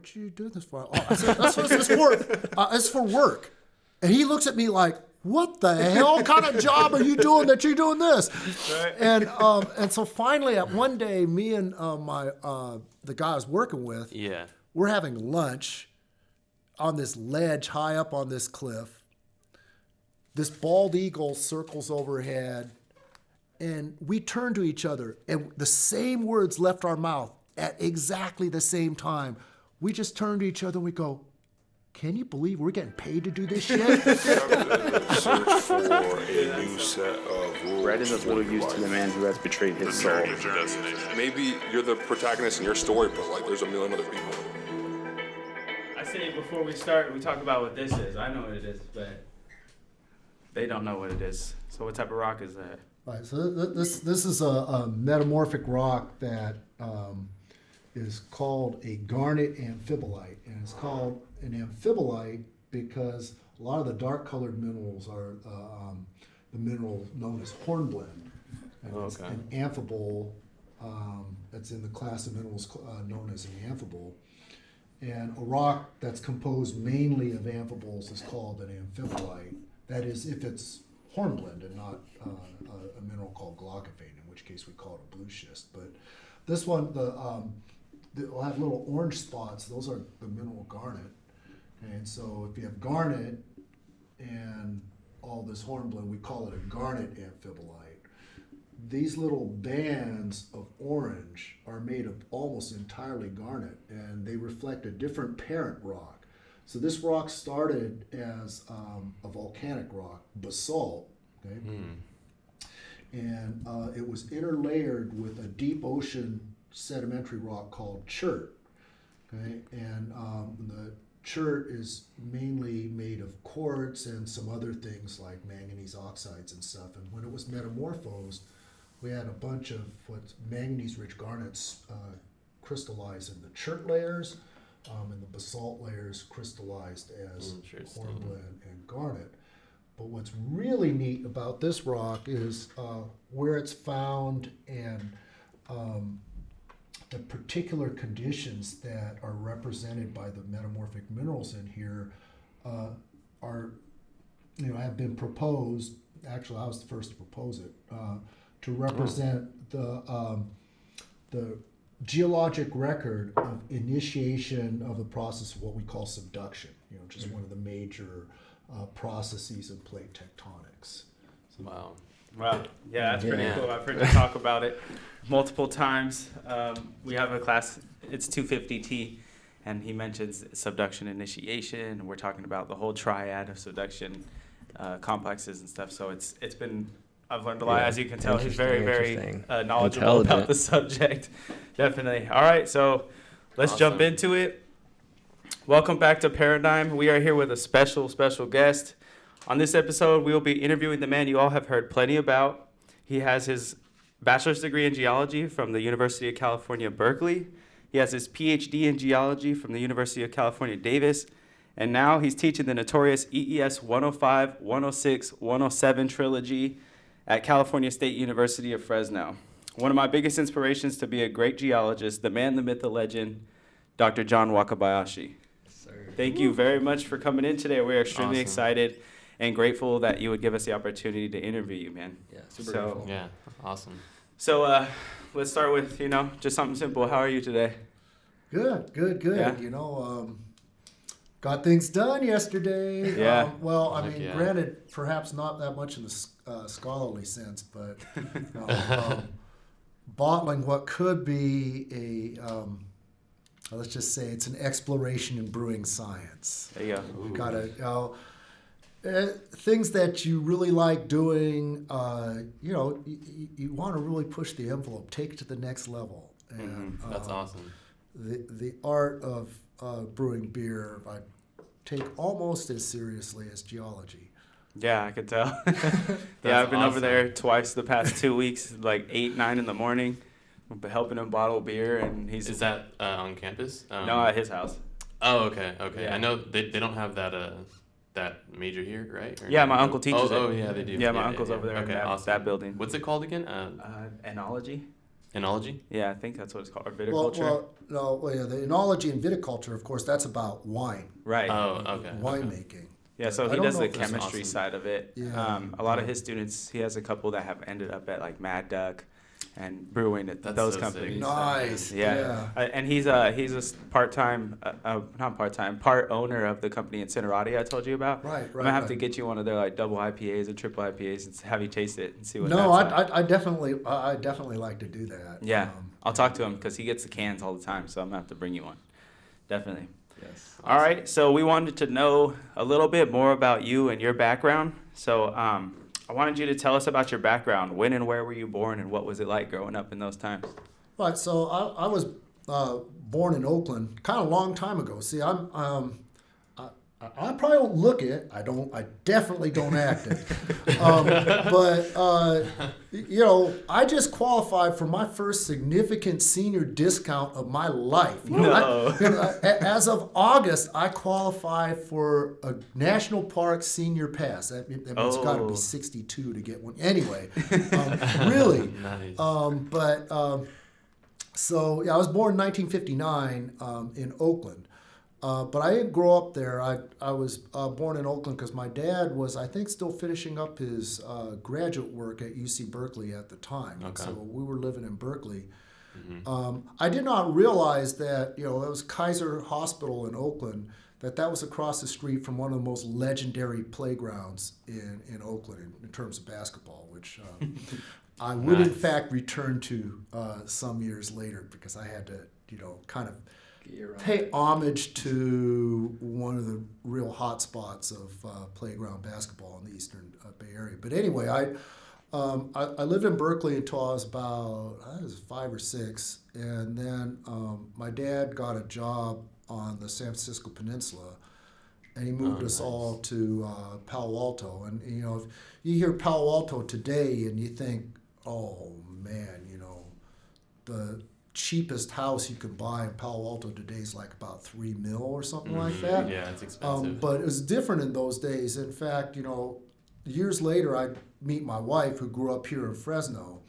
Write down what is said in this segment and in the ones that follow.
what you doing this for? Oh, I said, that's what it's for. It's for work. And he looks at me like, what the hell kind of job are you doing that you're doing this? Right. And so finally, at one day, me and the guy I was working with, we're having lunch on this ledge high up on this cliff. This bald eagle circles overhead, and we turn to each other, and the same words left our mouth at exactly the same time. We just turn to each other and we go, can you believe we're getting paid to do this shit? Search for a new set of rules. Bread is of little use to the man who has betrayed his soul. Maybe you're the protagonist in your story, but like there's a million other people. I say before we start, we talk about what this is. I know what it is, but they don't know what it is. So what type of rock is that? Right. So this is a metamorphic rock that is called a Garnet Amphibolite, and it's called an amphibolite because a lot of the dark-colored minerals are the mineral known as hornblende. And it's an amphibole that's in the class of minerals known as an amphibole. And a rock that's composed mainly of amphiboles is called an amphibolite. That is, if it's hornblende and not a mineral called glaucophane, in which case we call it a blue schist. But this one, it'll have little orange spots. Those are the mineral garnet. And so if you have garnet and all this hornblende, we call it a garnet amphibolite. These little bands of orange are made of almost entirely garnet, and they reflect a different parent rock. So this rock started as a volcanic rock, basalt, okay? And it was interlayered with a deep ocean sedimentary rock called chert, okay? And the chert is mainly made of quartz and some other things like manganese oxides and stuff. And when it was metamorphosed, we had a bunch of what's manganese-rich garnets crystallized in the chert layers, and the basalt layers crystallized as hornblende and garnet. But what's really neat about this rock is where it's found and the particular conditions that are represented by the metamorphic minerals in here have been proposed. Actually, I was the first to propose it to represent the geologic record of initiation of the process of what we call subduction, which is one of the major processes in plate tectonics. Wow. Yeah, that's pretty cool. I've heard you talk about it multiple times. We have a class, it's 250T, and he mentions subduction initiation. We're talking about the whole triad of subduction complexes and stuff. So I've learned a lot. As you can tell, he's very, very knowledgeable about the subject. Definitely. All right, so let's jump into it. Welcome back to Paradyme. We are here with a special guest. On this episode, we will be interviewing the man you all have heard plenty about. He has his bachelor's degree in geology from the University of California, Berkeley. He has his PhD in geology from the University of California, Davis. And now he's teaching the notorious EES 105, 106, 107 trilogy at California State University of Fresno. One of my biggest inspirations to be a great geologist, the man, the myth, the legend, Dr. John Wakabayashi. Yes, sir. Thank you very much for coming in today. We're extremely excited and grateful that you would give us the opportunity to interview you, man. Yeah, super grateful. Yeah, awesome. So let's start with, just something simple. How are you today? Good. Yeah. Got things done yesterday. Yeah. Granted, perhaps not that much in the scholarly sense, but bottling what could be let's just say it's an exploration in brewing science. There you go. You gotta, things that you really like doing, you want to really push the envelope, take it to the next level. And That's awesome. The art of brewing beer, I take almost as seriously as geology. Yeah, I could tell. Yeah, I've been over there twice the past 2 weeks, like 8, 9 in the morning, helping him bottle beer, and he's. Is that on campus? No, at his house. Oh, okay. Yeah. I know they don't have that major here, right? Or yeah, my uncle teaches it. Oh, yeah, they do. Yeah, my uncle's over there in that building. What's it called again? Enology. Enology? Yeah, I think that's what it's called, or Well, viticulture. the enology and viticulture, of course, that's about wine, Right. Oh, okay. winemaking. Yeah, so I he don't does know the if that's chemistry awesome. side of it. Yeah. A lot of his students, he has a couple that have ended up at like Mad Duck and brewing at That's those so companies. sick. Nice. Yeah, and he's a part-time, not part-time, part owner of the company Incinerati I told you about. Right, I'm gonna have to right. get you one of their like double IPAs and triple IPAs and have you taste it and see what. No, that's like. I definitely like to do that. Yeah, I'll talk to him because he gets the cans all the time, so I'm gonna have to bring you one. Definitely. Yes. All right, so we wanted to know a little bit more about you and your background. So I wanted you to tell us about your background. When and where were you born, and what was it like growing up in those times? Right. So I was born in Oakland, kind of a long time ago. See, I probably don't look it. I definitely don't act it. But I just qualified for my first significant senior discount of my life. As of August, I qualified for a national park senior pass. That means it's got to be 62 to get one. Anyway, really. Nice. So I was born in 1959 in Oakland. But I didn't grow up there. I was born in Oakland because my dad was, I think, still finishing up his graduate work at UC Berkeley at the time. And Okay. so we were living in Berkeley. Mm-hmm. I did not realize that, it was Kaiser Hospital in Oakland, that was across the street from one of the most legendary playgrounds in Oakland in terms of basketball, which I would, in Nice. fact, return to some years later because I had to, kind of pay homage to one of the real hot spots of playground basketball in the Eastern Bay Area. But anyway, I lived in Berkeley until I was about 5 or 6, and then my dad got a job on the San Francisco Peninsula, and he moved us all to Palo Alto. And if you hear Palo Alto today, and you think, oh man, the cheapest house you could buy in Palo Alto today is like about $3 million or something like that. Yeah, it's expensive. But it was different in those days. In fact, years later, I meet my wife who grew up here in Fresno,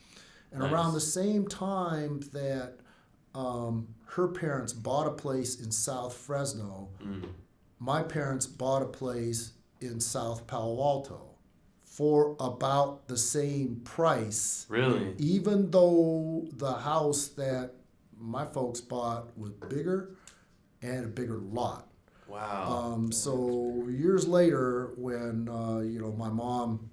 and Nice. around the same time that her parents bought a place in South Fresno, my parents bought a place in South Palo Alto for about the same price. Really? Even though the house that my folks bought was bigger and a bigger lot. Wow. So years later, when my mom,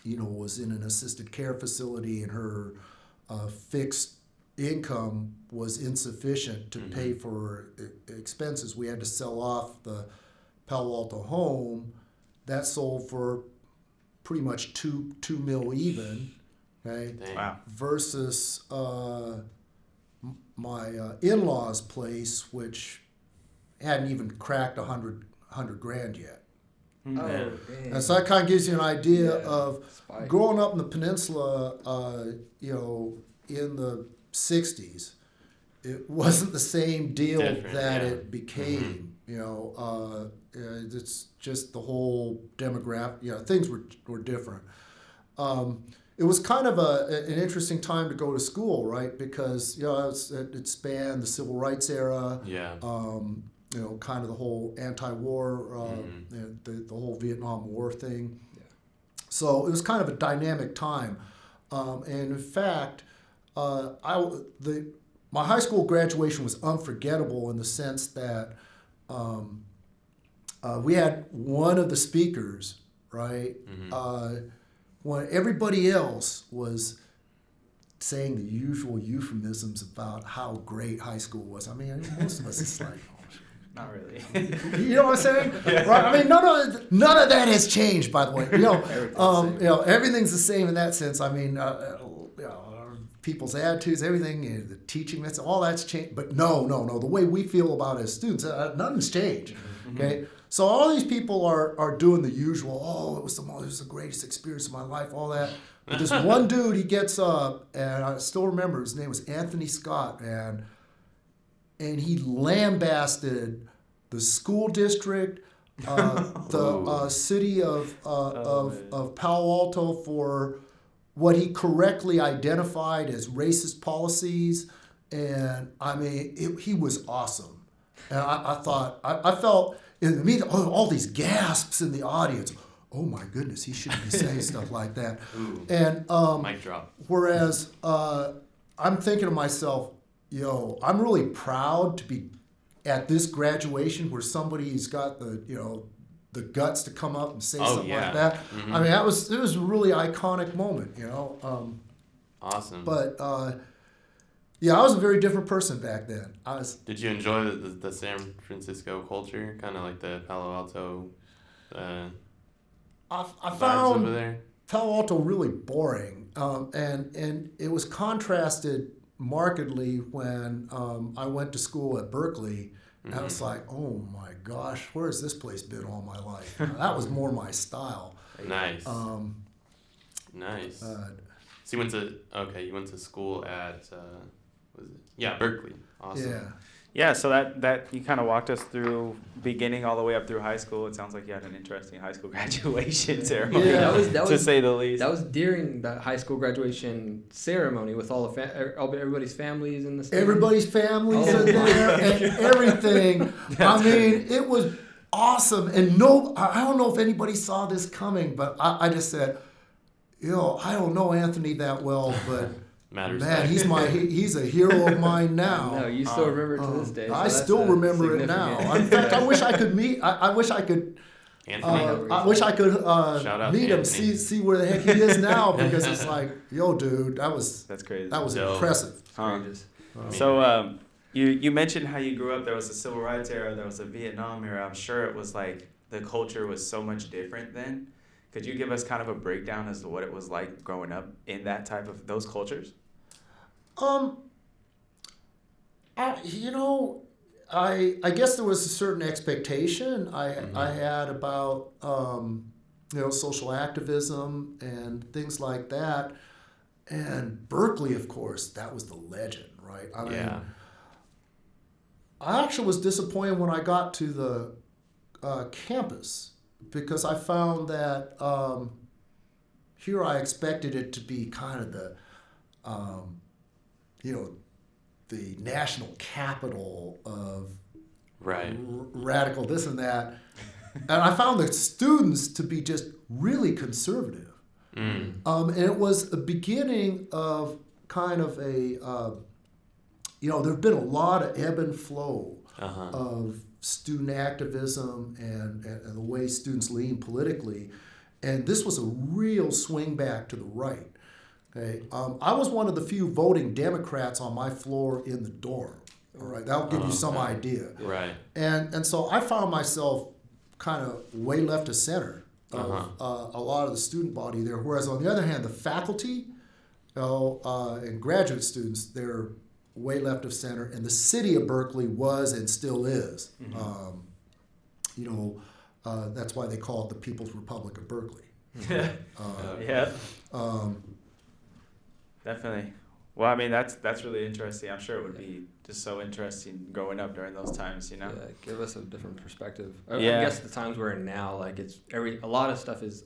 was in an assisted care facility and her fixed income was insufficient to pay for expenses, we had to sell off the Palo Alto home. That sold for pretty much $2 million even, okay? Dang. Wow. Versus my in-laws' place, which hadn't even cracked $100 grand yet. Oh, dang. And so that kind of gives you an idea Yeah. of Spike. growing up in the peninsula, in the 60s. It wasn't the same deal Different, that yeah. it became. It's just the whole demographic. Things were different. It was kind of an interesting time to go to school, right? Because it spanned the civil rights era. Yeah. Kind of the whole anti-war, the whole Vietnam War thing. Yeah. So it was kind of a dynamic time, and in fact, my high school graduation was unforgettable in the sense that we had one of the speakers, right, when everybody else was saying the usual euphemisms about how great high school was. I mean, most of us is like, Not really. you know what I'm saying? Right? I mean, none of that has changed, by the way. Everything's the same in that sense. I mean, people's attitudes, everything, the teaching methods, all that's changed. But no. The way we feel about it as students, nothing's changed. Okay, so all these people are doing the usual. Oh, it was the greatest experience of my life, all that. But this one dude, he gets up, and I still remember his name was Anthony Scott, and he lambasted the school district, the city of Palo Alto for what he correctly identified as racist policies. And I mean, he was awesome. And I thought, I felt in me, all these gasps in the audience. Oh my goodness, he shouldn't be saying stuff like that. Ooh, and mic drop. Whereas I'm thinking to myself, I'm really proud to be at this graduation where somebody's got the guts to come up and say something like that. Mm-hmm. I mean, it was a really iconic moment, Awesome. But yeah, I was a very different person back then. Did you enjoy the San Francisco culture, kind of like the Palo Alto? I vibes found over there? Palo Alto really boring, and it was contrasted markedly when I went to school at Berkeley. And I was like, oh my gosh, where has this place been all my life? That was more my style. Nice. Nice. So you went to school at Berkeley. Awesome. Yeah. Yeah, so that you kind of walked us through beginning all the way up through high school. It sounds like you had an interesting high school graduation ceremony, that to say the least. That was during the high school graduation ceremony with all everybody's families in the stand. Everybody's families are there and everything. I mean, it was awesome. And I don't know if anybody saw this coming, but I just said, I don't know Anthony that well, but Matters. man, he's a hero of mine now. No, you still remember it to this day. So I still remember it now. In fact, I wish I could meet. I wish I could. Anthony. I wish I could Shout out meet to him, Anthony. see where the heck he is now, because it's like, dude, That's crazy. that was Dope. impressive. So you mentioned how you grew up. There was a civil rights era. There was a Vietnam era. I'm sure it was like the culture was so much different then. Could you give us kind of a breakdown as to what it was like growing up in that type of those cultures? I guess there was a certain expectation I had about social activism and things like that, and Berkeley, of course, that was the legend, right? I mean, I actually was disappointed when I got to the campus, because I found that here I expected it to be kind of the the national capital of radical this and that. And I found the students to be just really conservative. And it was a beginning of kind of a, there have been a lot of ebb and flow of student activism and the way students lean politically. And this was a real swing back to the right. Okay, I was one of the few voting Democrats on my floor in the dorm. All right, that'll give you some idea. Right. And so I found myself kind of way left of center of a lot of the student body there. Whereas on the other hand, the faculty, and graduate students, they're way left of center. And the city of Berkeley was and still is. That's why they call it the People's Republic of Berkeley. Definitely. Well, I mean, that's really interesting. I'm sure it would be just so interesting growing up during those times, Yeah, give us a different perspective. I Yeah. guess the times we're in now, like a lot of stuff is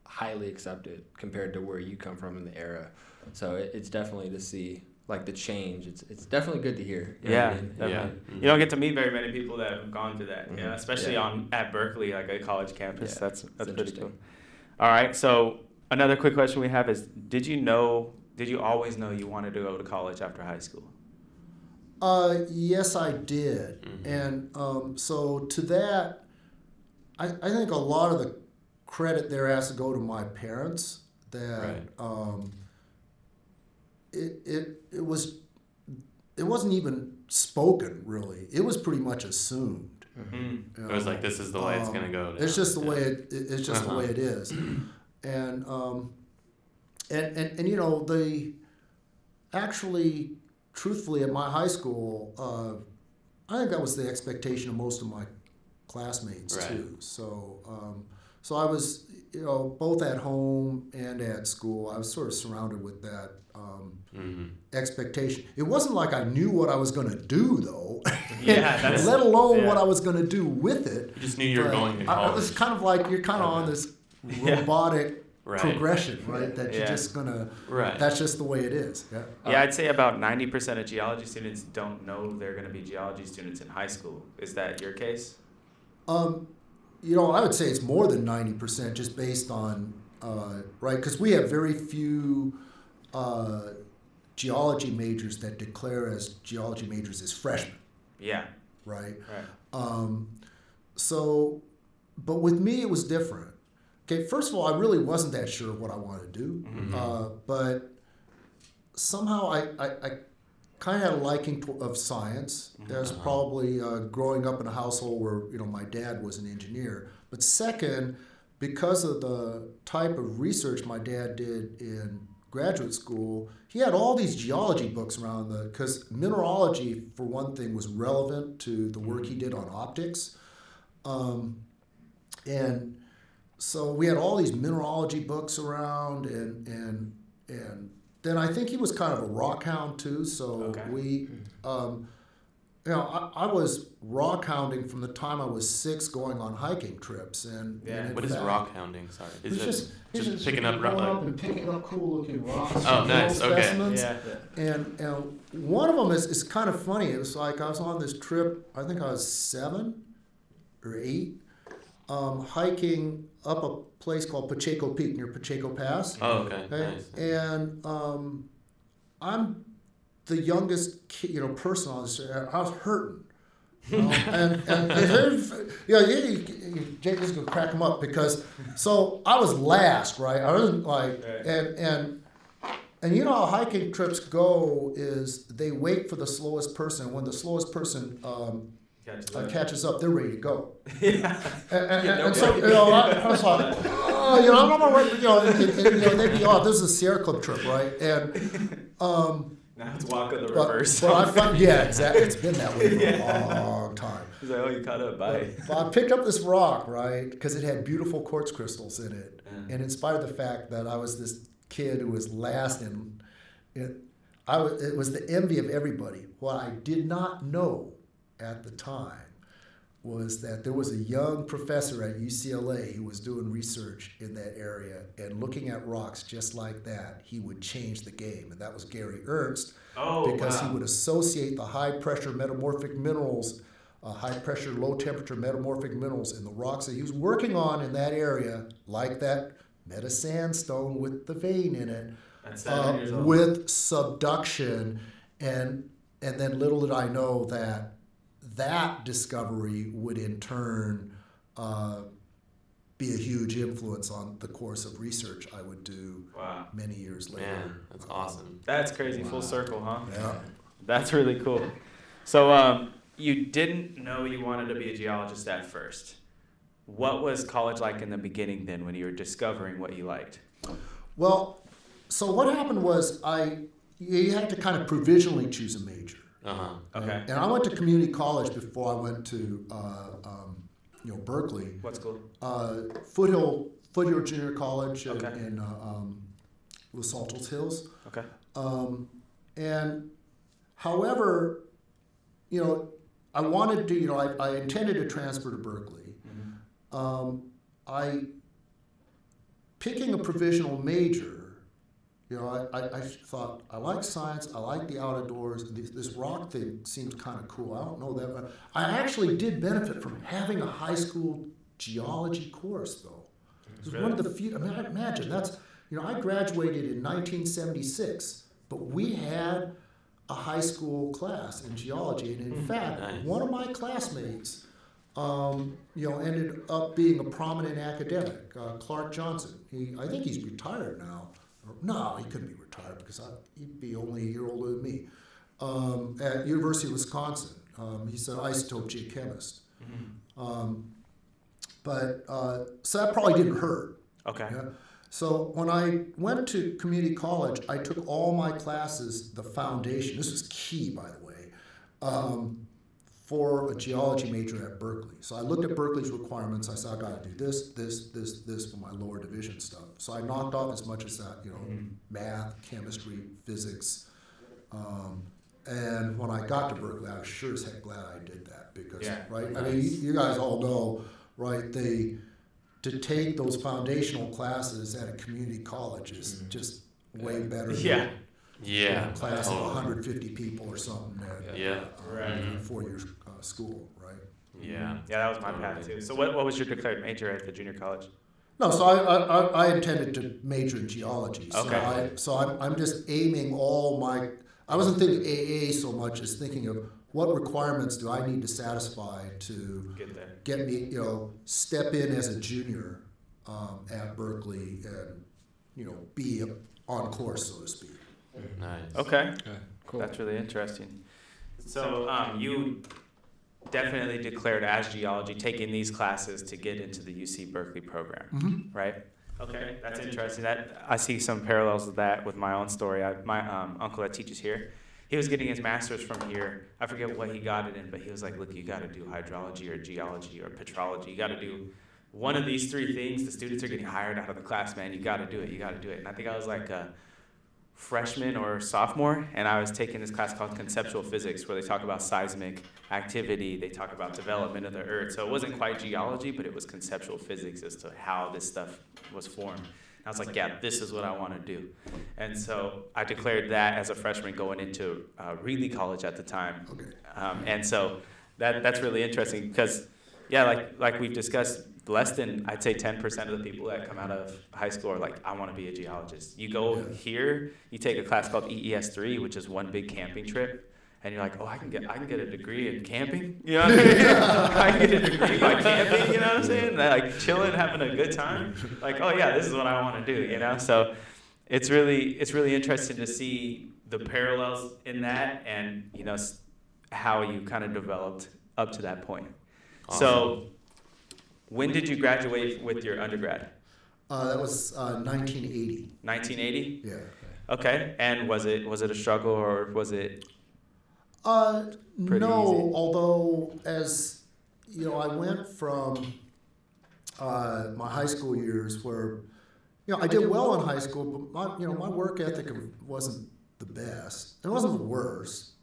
highly accepted compared to where you come from in the era. So it's definitely to see like the change. It's definitely good to hear. You know what I mean? Definitely. Yeah. Mm-hmm. You don't get to meet very many people that have gone through that, especially at Berkeley, like a college campus. Yeah, That's pretty interesting. cool. All right. So another quick question we have is: Did you always know you wanted to go to college after high school? Yes, I did. And so to that, I think a lot of the credit there has to go to my parents. That it wasn't even spoken really. It was pretty much assumed. It was like, this is the way it's gonna go now. It's just the way it's just the way it is. And actually, truthfully, at my high school, I think that was the expectation of most of my classmates too. So I was, both at home and at school, I was sort of surrounded with that expectation. It wasn't like I knew what I was going to do, though. Let alone what I was going to do with it. You just knew you were going to college. It's kind of like you're kind of on this robotic progression, right? That you're just gonna. Right. That's just the way it is. Yeah. Yeah, I'd say about 90% of geology students don't know they're going to be geology students in high school. Is that your case? I would say it's more than 90% just based on, right? Because we have very few geology majors that declare as geology majors as freshmen. Yeah. Right? Right. But with me, it was different. Okay, first of all, I really wasn't that sure what I wanted to do. But somehow I kind of had a liking of science. That was probably growing up in a household where my dad was an engineer. But second, because of the type of research my dad did in graduate school, he had all these geology books around because mineralogy, for one thing, was relevant to the work he did on optics. And so we had all these mineralogy books around, and then I think he was kind of a rock hound too. So we, I was rock hounding from the time I was 6, going on hiking trips. And what is rock hounding? Sorry, is it's it just picking up going rock? up and picking up cool looking rocks. Oh, nice. Okay. Specimens. Yeah. And one of them is kind of funny. It was like I was on this trip. I think I was 7 or 8. Hiking up a place called Pacheco Peak near Pacheco Pass. Oh, okay. Nice. And I'm the youngest person on this. I was hurting. Jake is gonna crack him up because so I was last, right? I wasn't like and how hiking trips go is they wait for the slowest person. When the slowest person catches up, they're ready to go. Yeah. And so I was like, I'm not gonna wait. They'd be off. This is a Sierra Club trip, right? And now it's walk on the reverse. But I found, exactly. It's been that way for a long time. He's like, you caught up, bye. But I picked up this rock, right, because it had beautiful quartz crystals in it, and in spite of the fact that I was this kid who was last in it, it was the envy of everybody. What I did not know at the time was that there was a young professor at UCLA who was doing research in that area, and looking at rocks just like that, he would change the game. And that was Gary Ernst, because he would associate the high-pressure metamorphic minerals, high-pressure, low-temperature metamorphic minerals in the rocks that he was working on in that area, like that meta sandstone with the vein in it, with subduction. And then little did I know that discovery would in turn be a huge influence on the course of research I would do many years later. Man, that's awesome. That's crazy. Full circle, huh? Yeah. That's really cool. So you didn't know you wanted to be a geologist at first. What was college like in the beginning then when you were discovering what you liked? Well, so what happened was you had to kind of provisionally choose a major. Okay. And I went to community college before I went to Berkeley. What school? Foothill Junior College in Los Altos Hills. Okay. And however, I wanted to, I intended to transfer to Berkeley. Picking a provisional major, I thought, I like science, I like the outdoors, this rock thing seems kind of cool. I don't know that, but I actually did benefit from having a high school geology course, though. It was one of the few, imagine, that's, I graduated in 1976, but we had a high school class in geology, and in fact, one of my classmates, ended up being a prominent academic, Clark Johnson. I think he's retired now. No, he couldn't be retired because he'd be only a year older than me. At University of Wisconsin, he's an isotope geochemist. So that probably didn't hurt. Okay. Yeah? So when I went to community college, I took all my classes, the foundation. This was key, by the way, for a geology major at Berkeley. So I looked at Berkeley's requirements. I said, I got to do this for my lower division stuff. So I knocked off as much as that, math, chemistry, physics. And when I got to Berkeley, I was sure as heck glad I did that because, right? I mean, you guys all know, right? They to take those foundational classes at a community college is just way better than Yeah. a class of 150 people or something at Right. a 4-year school, right? Yeah. Yeah, that was my path too. So what was your declared major at the junior college? No, so I intended to major in geology. So Okay. I'm just aiming all my. I wasn't thinking AA so much as thinking of what requirements do I need to satisfy to Get there. get me, step in as a junior at Berkeley and, be on course, so to speak. Nice. Okay. Cool. That's really interesting. So you definitely declared as geology, taking these classes to get into the UC Berkeley program, right? Okay, that's interesting. That I see some parallels with that with my own story. My uncle that teaches here, he was getting his master's from here. I forget what he got it in, but he was like, "Look, you got to do hydrology or geology or petrology. You got to do one of these three things. The students are getting hired out of the class, man. You got to do it. You got to do it." And I think I was like a freshman or sophomore, and I was taking this class called Conceptual Physics, where they talk about seismic activity, they talk about development of the earth. So it wasn't quite geology, but it was conceptual physics as to how this stuff was formed. And I was like, yeah, this is what I want to do. And so I declared that as a freshman going into Reedley College at the time. Okay. And so that's really interesting because, yeah, like we've discussed, less than, I'd say 10% of the people that come out of high school are like, I want to be a geologist. You go here, you take a class called EES3, which is one big camping trip, and you're like, oh, I can get a degree in camping. You know what I mean? I can get a degree by camping. You know what I'm saying? Like chilling, having a good time. Like, oh yeah, this is what I want to do. You know, so it's really interesting to see the parallels in that, and how you kind of developed up to that point. Awesome. So, when did you graduate with your undergrad? That was 1980. 1980? Yeah. Okay. And was it a struggle, or was it? Pretty No, easy. although as I went from my high school years where I did well in high school, but my work ethic wasn't the best. It wasn't the worst,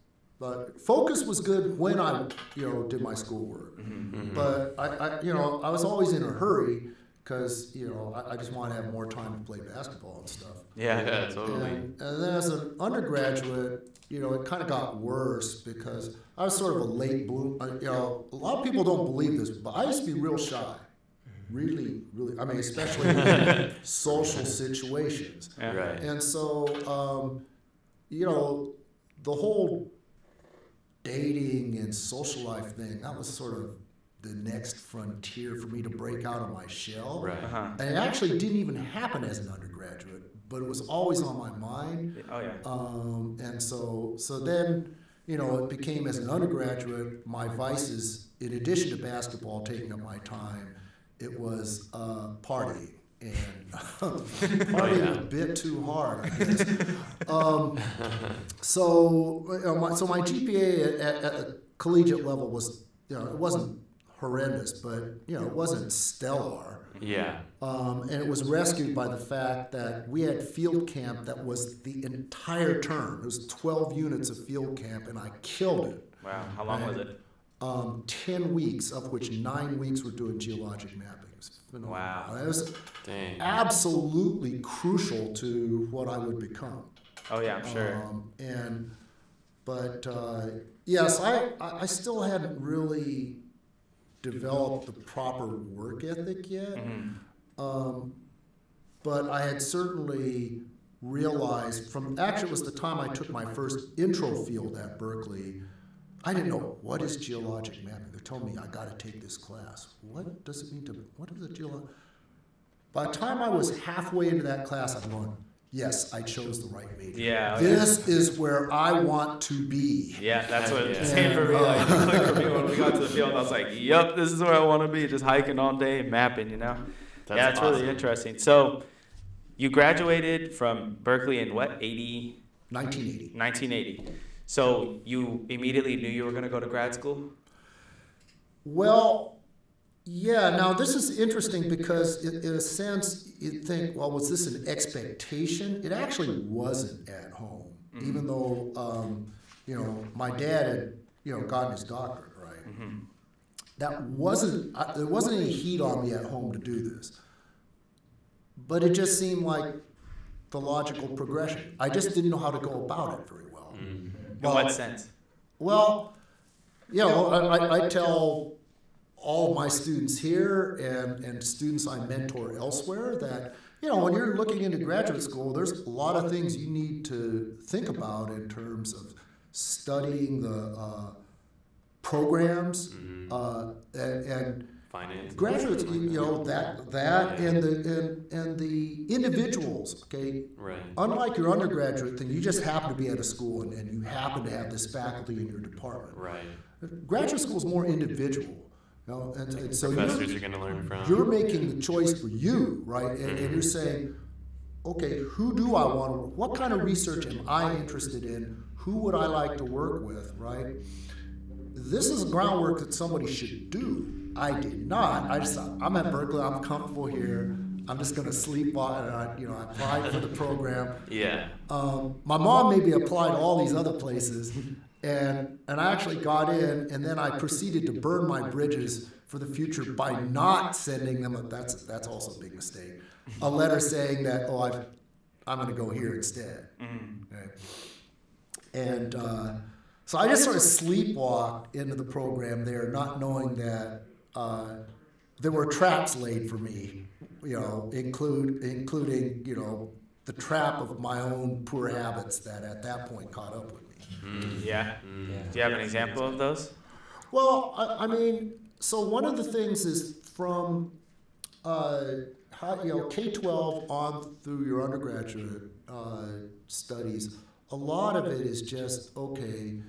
but focus was good when I did my schoolwork. Mm-hmm. But I was always in a hurry because I just wanted to have more time to play basketball and stuff. Yeah, totally. And then as an undergraduate, it kind of got worse because I was sort of a late bloom. A lot of people don't believe this, but I used to be real shy. Really, really. I mean, especially in social situations. Yeah. Right. And so, the whole dating and social life thing, that was sort of the next frontier for me to break out of my shell. Right. Uh-huh. And it actually didn't even happen as an undergraduate, but it was always on my mind. Oh yeah. And so then, it became as an undergraduate, my vices, in addition to basketball taking up my time, it was partying. And partying a bit too hard, I guess. So my GPA at the collegiate level was, it wasn't horrendous, but it wasn't stellar. Yeah. And it was rescued by the fact that we had field camp that was the entire term. It was 12 units of field camp, and I killed it. Wow. How long was it? 10 weeks, of which 9 weeks were doing geologic mapping. It was phenomenal. Wow. It was Dang. absolutely crucial to what I would become. Oh yeah, I'm sure. But yes, I still hadn't really developed the proper work ethic yet. Mm-hmm. But I had certainly realized actually it was the time I took my first intro field at Berkeley. I didn't know, what is geologic mapping? They told me I got to take this class. What does it mean what is a geologic? By the time I was halfway into that class, I'm going, yes, I chose the right major. Yeah. This is where I want to be. Yeah, that's what Yeah. same for me. Like, clicked for me when we got to the field. I was like, "Yep, this is where I want to be." Just hiking all day and mapping, That's it's awesome. really interesting. So, you graduated from Berkeley in what? 1980. 1980. So you immediately knew you were going to go to grad school? Well, yeah. Now this is interesting because, in a sense, you'd think, well, was this an expectation? It actually wasn't at home, even though my dad had gotten his doctorate, right? that wasn't, there wasn't any heat on me at home to do this. But it just seemed like the logical progression. I just didn't know how to go about it very well. In what sense? Well, I tell all of my students here and students I mentor elsewhere that, when you're looking into graduate school, there's a lot of things you need to think about in terms of studying the programs and finance. graduates, that and the individuals, okay? Right. Unlike your undergraduate thing, you just happen to be at a school and you happen to have this faculty in your department. Right. Graduate school is more individual. And so Professors you're going to learn from. you're making the choice for you, right? And you're saying, okay, who do I want to, what kind of research am I interested in? Who would I like to work with, right? This is groundwork that somebody should do. I did not. I just thought, I'm at Berkeley, I'm comfortable here. I'm just going to sleep on it. I applied for the program. Yeah. My mom maybe applied to all these other places, and I actually got in, and then I proceeded to burn my bridges for the future by not sending them. That's also a big mistake. A letter saying that I'm going to go here instead. Okay. And so I just sort of sleepwalked into the program there, not knowing that there were traps laid for me, including the trap of my own poor habits that at that point caught up with me. Yeah. Do you have an example of those? Well, I mean, so one of the things is from K-12 on through your undergraduate studies, a lot of it is just, okay,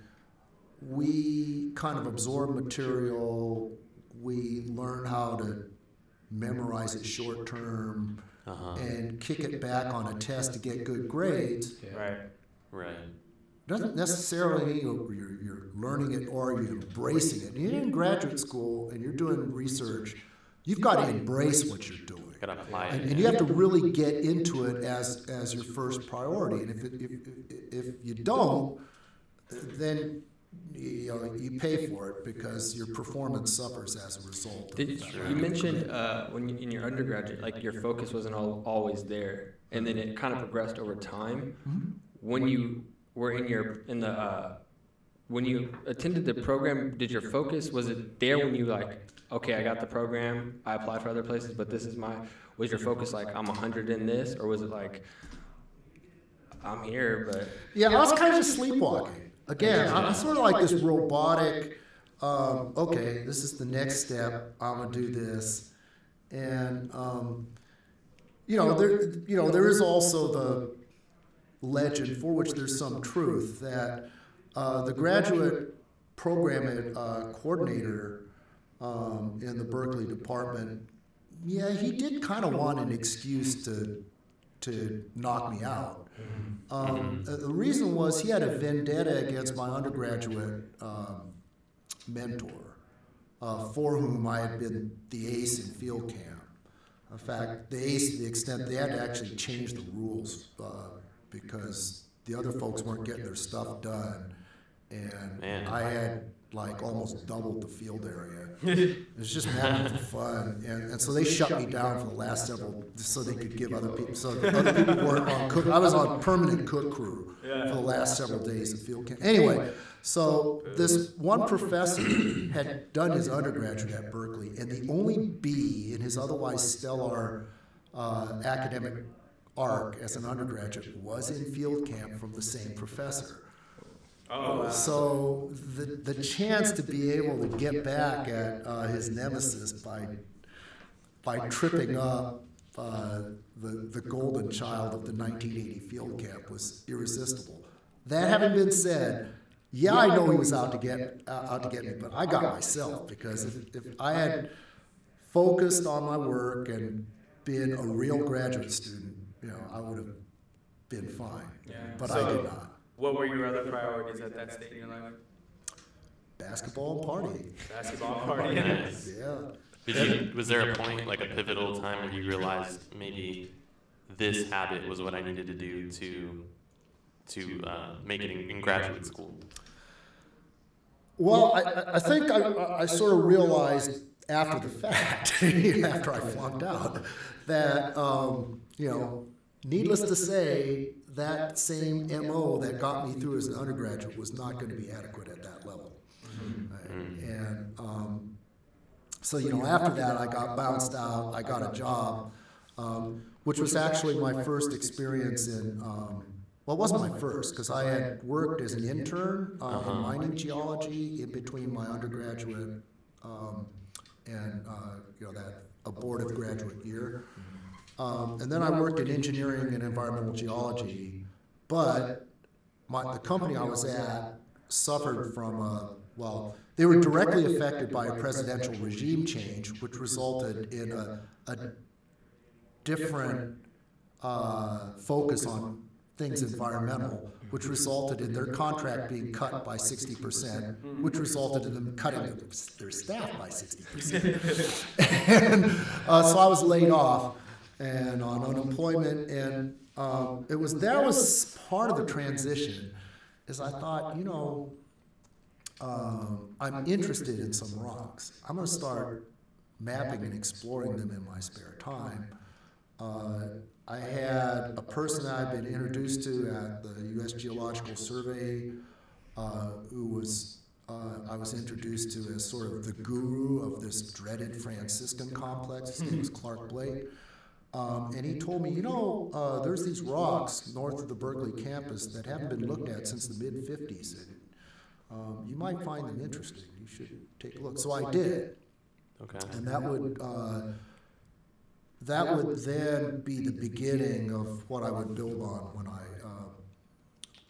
we kind of absorb material, we learn how to memorize it short term, and kick it back on a test to get good grades. Right. Right. Doesn't necessarily mean you're learning it or you're embracing it. You're in graduate school and you're doing research. You've got to embrace what you're doing. Gotta apply it. And you have to really get into it as your first priority. And if you don't, then you pay for it because your performance suffers as a result. You mentioned when in your undergraduate, like your focus wasn't always there, and then it kind of progressed over time. Mm-hmm. When you were when you attended the program, did your focus, was it there when you okay, I got the program, I applied for other places, but was your focus I'm 100 in this, or was it I'm here, but... Yeah, I was kind of just sleepwalking. Again, I'm sort of like this robotic, okay, this is the next step, I'm going to do this. And, there is also the legend, for which there's some truth, that the graduate program coordinator in the Berkeley department, he did kind of want an excuse to knock me out. The reason was he had a vendetta against my undergraduate mentor, for whom I had been the ace in field camp. In fact, the ace to the extent they had to actually change the rules because the other folks weren't getting their stuff done, and I had almost doubled the field area. It was just meant for fun, and so they shut me down for the last several, so they could give other people. So other people weren't on cook. I was on permanent cook crew for the last several days of field camp. Anyway, so this one professor had done his undergraduate at Berkeley, and the only B in his otherwise stellar academic arc as an undergraduate was in field camp from the same professor. Oh, wow. So the chance to be able to get back at his nemesis by tripping up the golden child of the 1980 field camp was irresistible. That having been said, I know he was out to get me, but I got myself, because if I had focused on my work and been a real graduate student, I would have been fine. Yeah. But So, I did not. What were your other priorities at that stage in your life? Basketball and partying. Basketball, party. Nice. Yeah. Was there a point, a pivotal time where you realized maybe this habit was what I needed to do to make it in graduate school? Well, I think I sort of realized after the fact, after I flunked out, that, needless to say, that same MO that got me through as an undergraduate was not going to be adequate at that level. And so, after that, I got bounced out. I got a job, which was actually my first experience in, well, it wasn't my first, because I had worked as an intern in mining geology in between my undergraduate and that abortive graduate year. And then I worked in engineering and environmental geology, but the company I was at suffered from they were directly affected by a presidential regime change, which resulted in a different focus on things environmental, which resulted in their contract being cut by 60%, which resulted in them cutting their staff by 60%. And so I was laid off and on unemployment, and that was part of the transition, is I thought, I'm interested in some rocks. I'm going to start mapping and exploring them in my spare time. I had a person that I'd been introduced to at the U.S. Geological Survey, who was I was introduced to as sort of the guru of this dreaded Franciscan complex. His name was Clark Blake. And he told me, there's these rocks north of the Berkeley campus that haven't been looked at since the mid-'50s. And you might find them interesting. You should take a look. So I did. Okay. And that would then be the beginning of what I would build on when I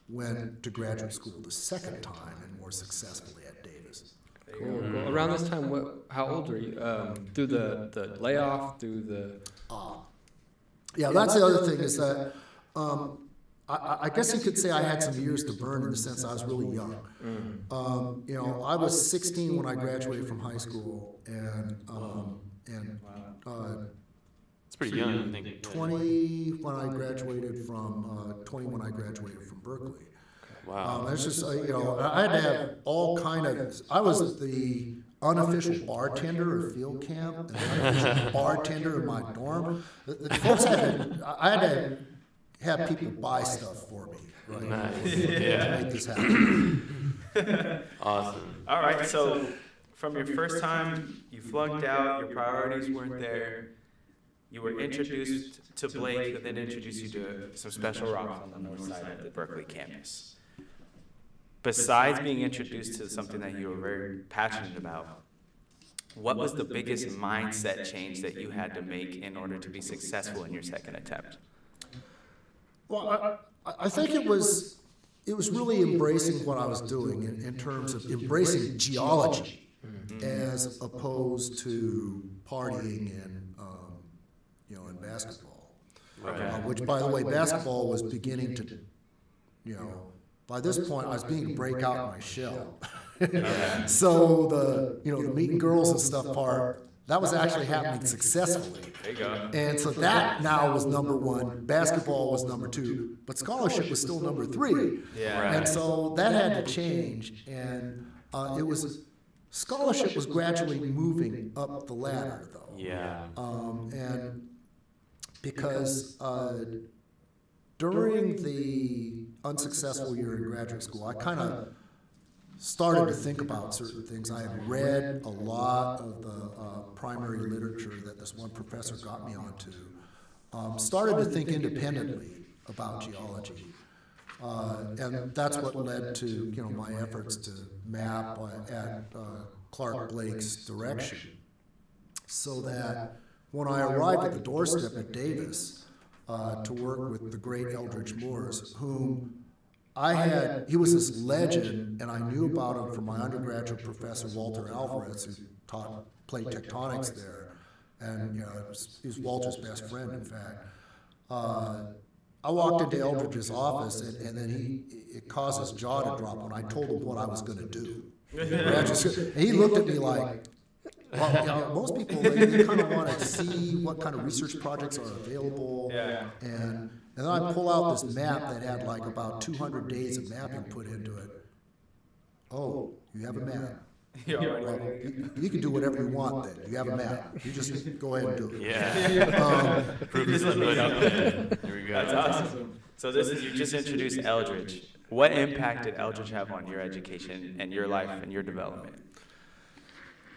went to graduate school the second time and more successfully at Davis. Cool. Well, around this time, how old were you? Through the layoff, through the... Yeah, that's the other thing, is that I guess you could say I had some years to burn in the sense I was really young. I was 16 when I graduated from high school, and It's pretty young, I think. 20 when I graduated from Berkeley. Wow. It's just I had to have all kind of. I was the unofficial bartender at field camp, and the unofficial bartender in my dorm. The folks I had to have people buy stuff for me, right? Nice. To make this happen. Awesome. All right, so from your first time, you flunked out, your priorities weren't there. You were introduced to Blake, who then introduced you to some special rocks on the north side of the Berkeley campus. Besides being introduced to something that you were very passionate about, what was the biggest mindset change that you had to make in order to be successful in your second attempt? Well, I think it was really embracing what I was doing in terms of embracing geology as opposed to partying and in basketball. Right. Which, by the way, basketball was beginning to, by this point, I was beginning to break out my shell. So the meeting girls and stuff part, that was actually happening successfully. There you go. And so that now was number one. Basketball was number two, but scholarship was still number three. Yeah. Right. And so that had to change, and scholarship was gradually moving up the ladder, though. Yeah. And because during the unsuccessful year in graduate school, I kind of started to think about certain things. I had read a lot of the primary literature that this one professor got me onto. Started to think independently about geology. And that's what led to my efforts to map at Clark Blake's direction, so that when I arrived at the doorstep at Davis to work with the great Eldridge Moores, whom he was this legend, and I knew about him from my undergraduate professor, Walter Alvarez, who taught plate tectonics there, and he was Walter's best friend, in fact. I walked into Eldridge's office, and then it caused his jaw to drop when I told him what I was going to do. And he looked at me like, well, most people, they kind of want to see what kind of research projects are available. Yeah. And then I pull out this map that had like about 200 days of mapping put into it. oh, you have a map. You're already Well, you can do whatever you want then. You have a map. You just go ahead and do it. Yeah. Proof is in the pudding. Here we go. That's awesome. So this is, you just introduced Eldridge. What impact did Eldridge have on your education and your life and your development?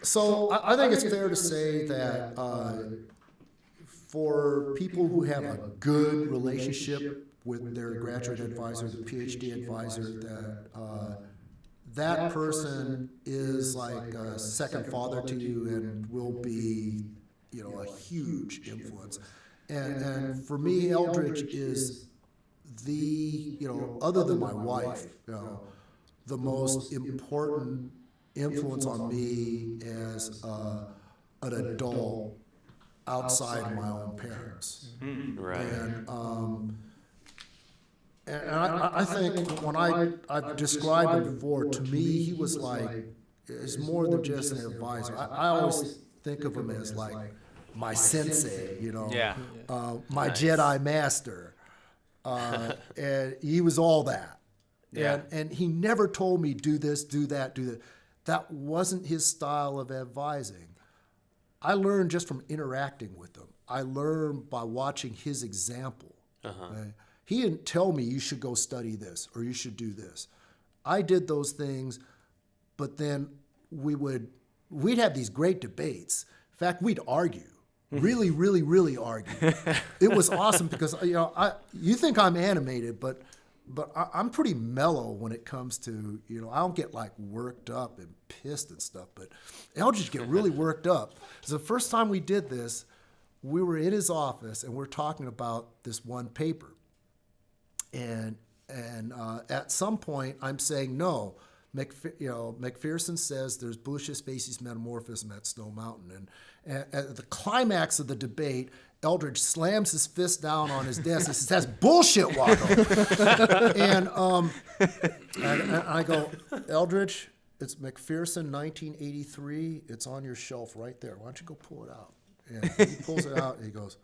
So I think it's fair to say that for people who have a good relationship with their graduate advisor, the PhD advisor, that person is like a second father to you and will be, a huge influence. And for me, Eldridge is the, other than my wife, the most important influence on me as an adult outside of my own parents. Right. And I think when I've described him before, to me, he was like, is more than just an advisor. I always think of him as like my sensei, my Jedi master. And he was all that. Yeah. And he never told me, do this, do that, do that. That wasn't his style of advising. I learned just from interacting with him. I learned by watching his example. Right? He didn't tell me you should go study this or you should do this. I did those things, but then we'd have these great debates. In fact, we'd argue. Really, really, really argue. It was awesome because you think I'm animated, but I'm pretty mellow when it comes to, I don't get like worked up and pissed and stuff, but Eldridge get really worked up. So the first time we did this, we were in his office and we're talking about this one paper. And at some point I'm saying, no, McPherson says there's Bush's facies metamorphism at Snow Mountain. And at the climax of the debate, Eldridge slams his fist down on his desk and says, that's bullshit, Wako. and I go, Eldridge, it's McPherson 1983. It's on your shelf right there. Why don't you go pull it out? And he pulls it out and he goes,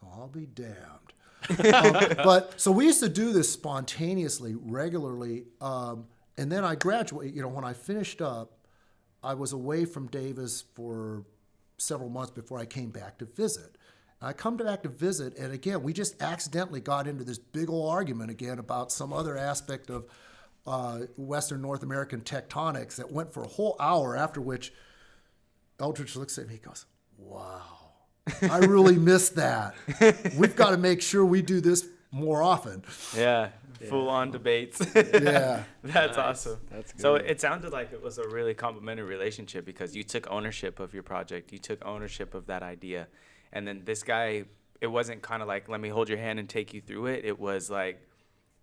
I'll be damned. But so we used to do this spontaneously, regularly. And then I graduated, when I finished up, I was away from Davis for several months before I came back to visit. And I come back to visit, and again, we just accidentally got into this big old argument again about some other aspect of Western North American tectonics that went for a whole hour, after which Eldridge looks at me and goes, wow, I really missed that. We've got to make sure we do this more often. Yeah. Full on debates. Yeah. That's awesome. That's good. So it sounded like it was a really complimentary relationship because you took ownership of your project. You took ownership of that idea. And then this guy, it wasn't kind of like, let me hold your hand and take you through it. It was like,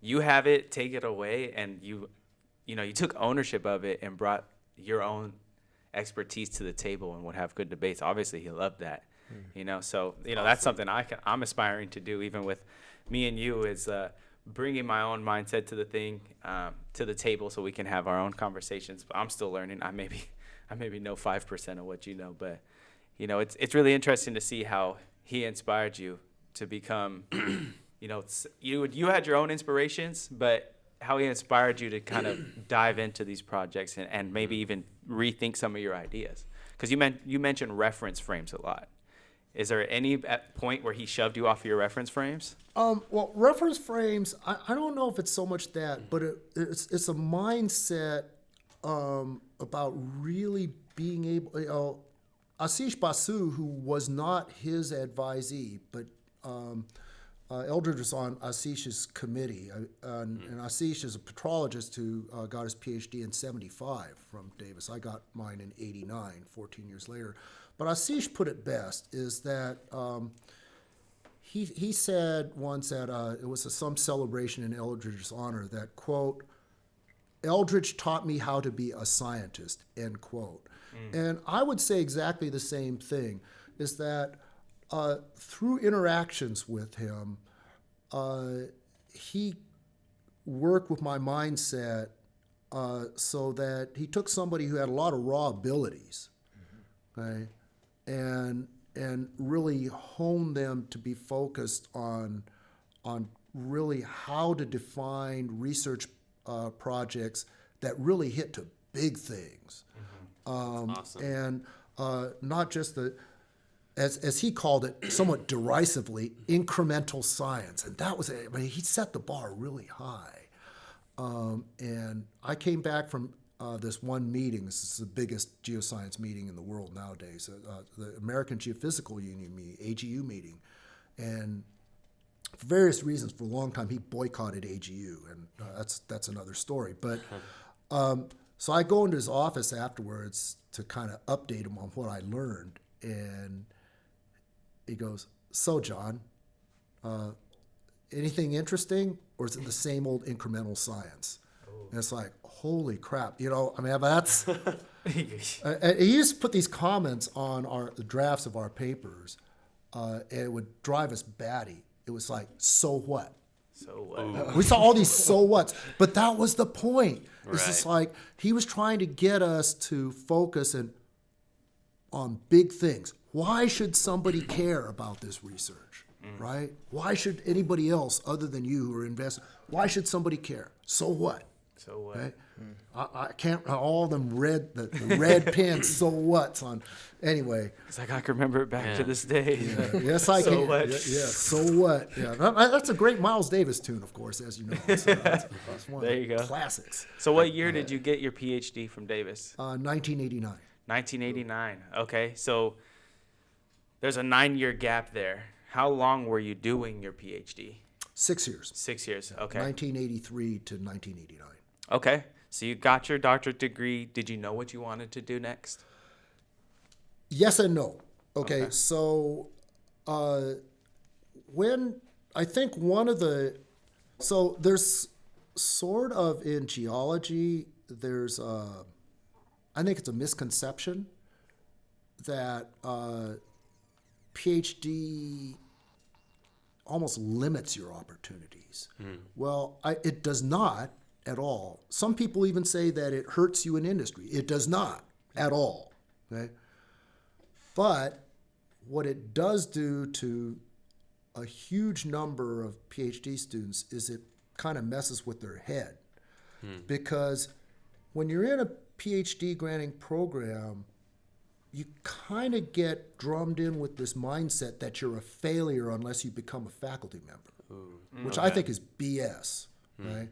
you have it, take it away. And you took ownership of it and brought your own expertise to the table and would have good debates. Obviously, he loved that. So, that's something I'm aspiring to do, even with me and you, is bringing my own mindset to the thing, to the table, so we can have our own conversations. But I'm still learning. I maybe know 5% of what you know, but it's really interesting to see how he inspired you to become. You had your own inspirations, but how he inspired you to kind of dive into these projects and maybe even rethink some of your ideas. Because you mentioned reference frames a lot. Is there any point where he shoved you off your reference frames? Well, reference frames, I don't know if it's so much that, but it's a mindset about really being able, Ashish Basu, who was not his advisee, but Eldridge was on Ashish's committee, and Ashish is a petrologist who got his PhD in 75 from Davis. I got mine in 89, 14 years later. But Ashish put it best, is that he said once at it was some celebration in Eldridge's honor that, quote, Eldridge taught me how to be a scientist, end quote. And I would say exactly the same thing, is that through interactions with him, he worked with my mindset so that he took somebody who had a lot of raw abilities, okay, and really honed them to be focused on really how to define research projects that really hit to big things. Awesome. And not just as he called it, somewhat derisively, incremental science. And that was, he set the bar really high. And I came back from this one meeting. This is the biggest geoscience meeting in the world nowadays, the American Geophysical Union meeting, AGU meeting. And for various reasons, for a long time, he boycotted AGU, and that's another story. But so I go into his office afterwards to kind of update him on what I learned, and he goes, "So, John, anything interesting, or is it the same old incremental science?" And it's like, holy crap, I mean, that's. He used to put these comments on the drafts of our papers, and it would drive us batty. It was like, so what? So what? We saw all these so whats, but that was the point. It's just Right. like he was trying to get us to focus on big things. Why should somebody care about this research, right? Why should anybody else other than you who are investing? Why should somebody care? So what? So what? Right? I can't. All of them read the red pins. So what's on? Anyway. It's like I can remember it back to this day. Yes, I So can. what? Yeah, so what? Yeah, that's a great Miles Davis tune, of course, as you know. So that's one There of you the go. classics. So what year did you get your PhD from Davis? 1989. 1989. Okay, so there's a 9-year gap there. How long were you doing your PhD? 6 years. 6 years. Okay. 1983 to 1989. Okay. So you got your doctorate degree. Did you know what you wanted to do next? Yes and no. Okay. So when I think so there's sort of in geology, there's I think it's a misconception that PhD almost limits your opportunities. Well, it does not at all. Some people even say that it hurts you in industry. It does not at all. Okay? But what it does do to a huge number of PhD students is it kind of messes with their head. Because when you're in a PhD granting program, you kind of get drummed in with this mindset that you're a failure unless you become a faculty member, which I think is BS, right?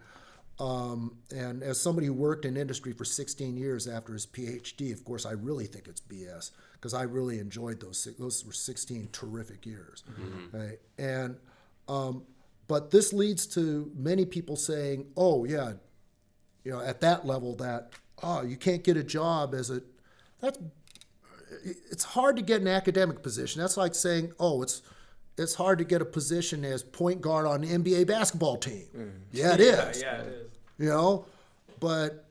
And as somebody who worked in industry for 16 years after his PhD, of course, I really think it's BS because I really enjoyed those were 16 terrific years, right? And but this leads to many people saying, "Oh yeah, at that level, you can't get a job it's hard to get an academic position. That's like saying, it's hard to get a position as point guard on an NBA basketball team. Yeah, it is. Yeah, it is. But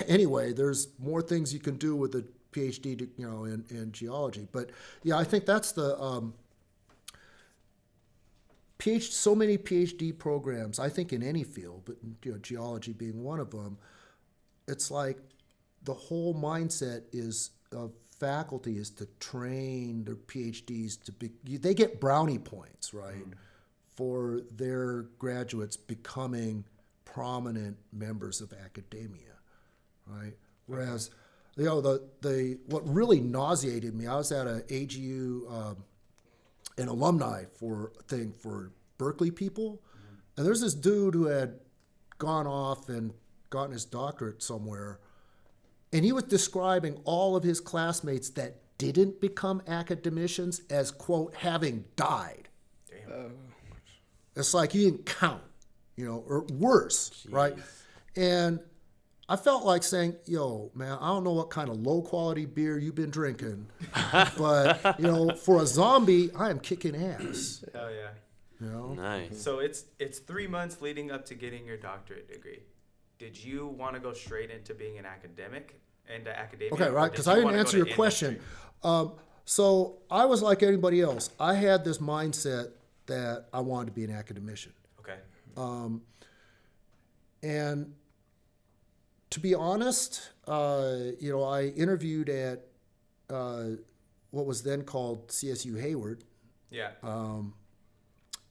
anyway, there's more things you can do with a PhD, in geology. But yeah, I think that's the so many PhD programs. I think in any field, but geology being one of them, it's like the whole mindset of faculty is to train their PhDs they get brownie points, right, for their graduates becoming prominent members of academia, right? Whereas, what really nauseated me, I was at a AGU, an alumni thing for Berkeley people, and there's this dude who had gone off and gotten his doctorate somewhere. And he was describing all of his classmates that didn't become academicians as, quote, having died. Damn. It's like you didn't count, or worse, right? And I felt like saying, yo, man, I don't know what kind of low-quality beer you've been drinking, but, for a zombie, I am kicking ass. Oh, yeah. Nice. So it's 3 months leading up to getting your doctorate degree. Did you want to go straight into being an academic? Okay, right, because I didn't answer your question. So I was like anybody else. I had this mindset that I wanted to be an academician. Okay. And to be honest, I interviewed at what was then called CSU Hayward. Yeah.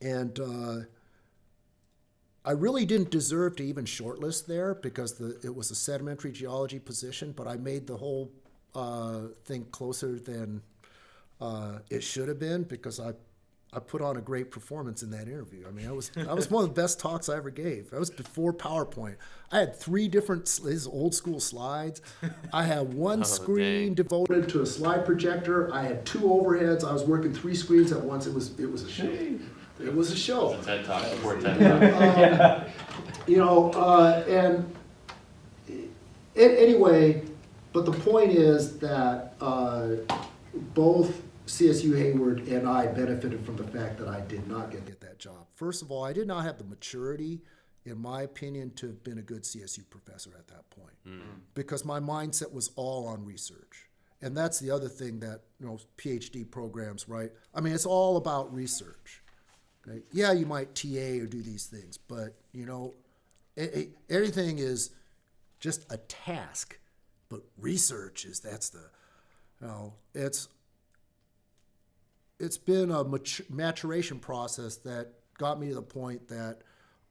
And I really didn't deserve to even shortlist there because it was a sedimentary geology position, but I made the whole thing closer than it should have been because I put on a great performance in that interview. I mean, that was one of the best talks I ever gave. That was before PowerPoint. I had 3 different these old school slides. I had one screen devoted to a slide projector. I had 2 overheads. I was working 3 screens at once. It was a show. It was a show. It's a TED Talk before TED Talk. Anyway, but the point is that both CSU Hayward and I benefited from the fact that I did not get that job. First of all, I did not have the maturity, in my opinion, to have been a good CSU professor at that point because my mindset was all on research. And that's the other thing that, PhD programs, right? I mean, it's all about research. Okay? Yeah, you might TA or do these things, but, everything is just a task. But research it's been a maturation process that got me to the point that,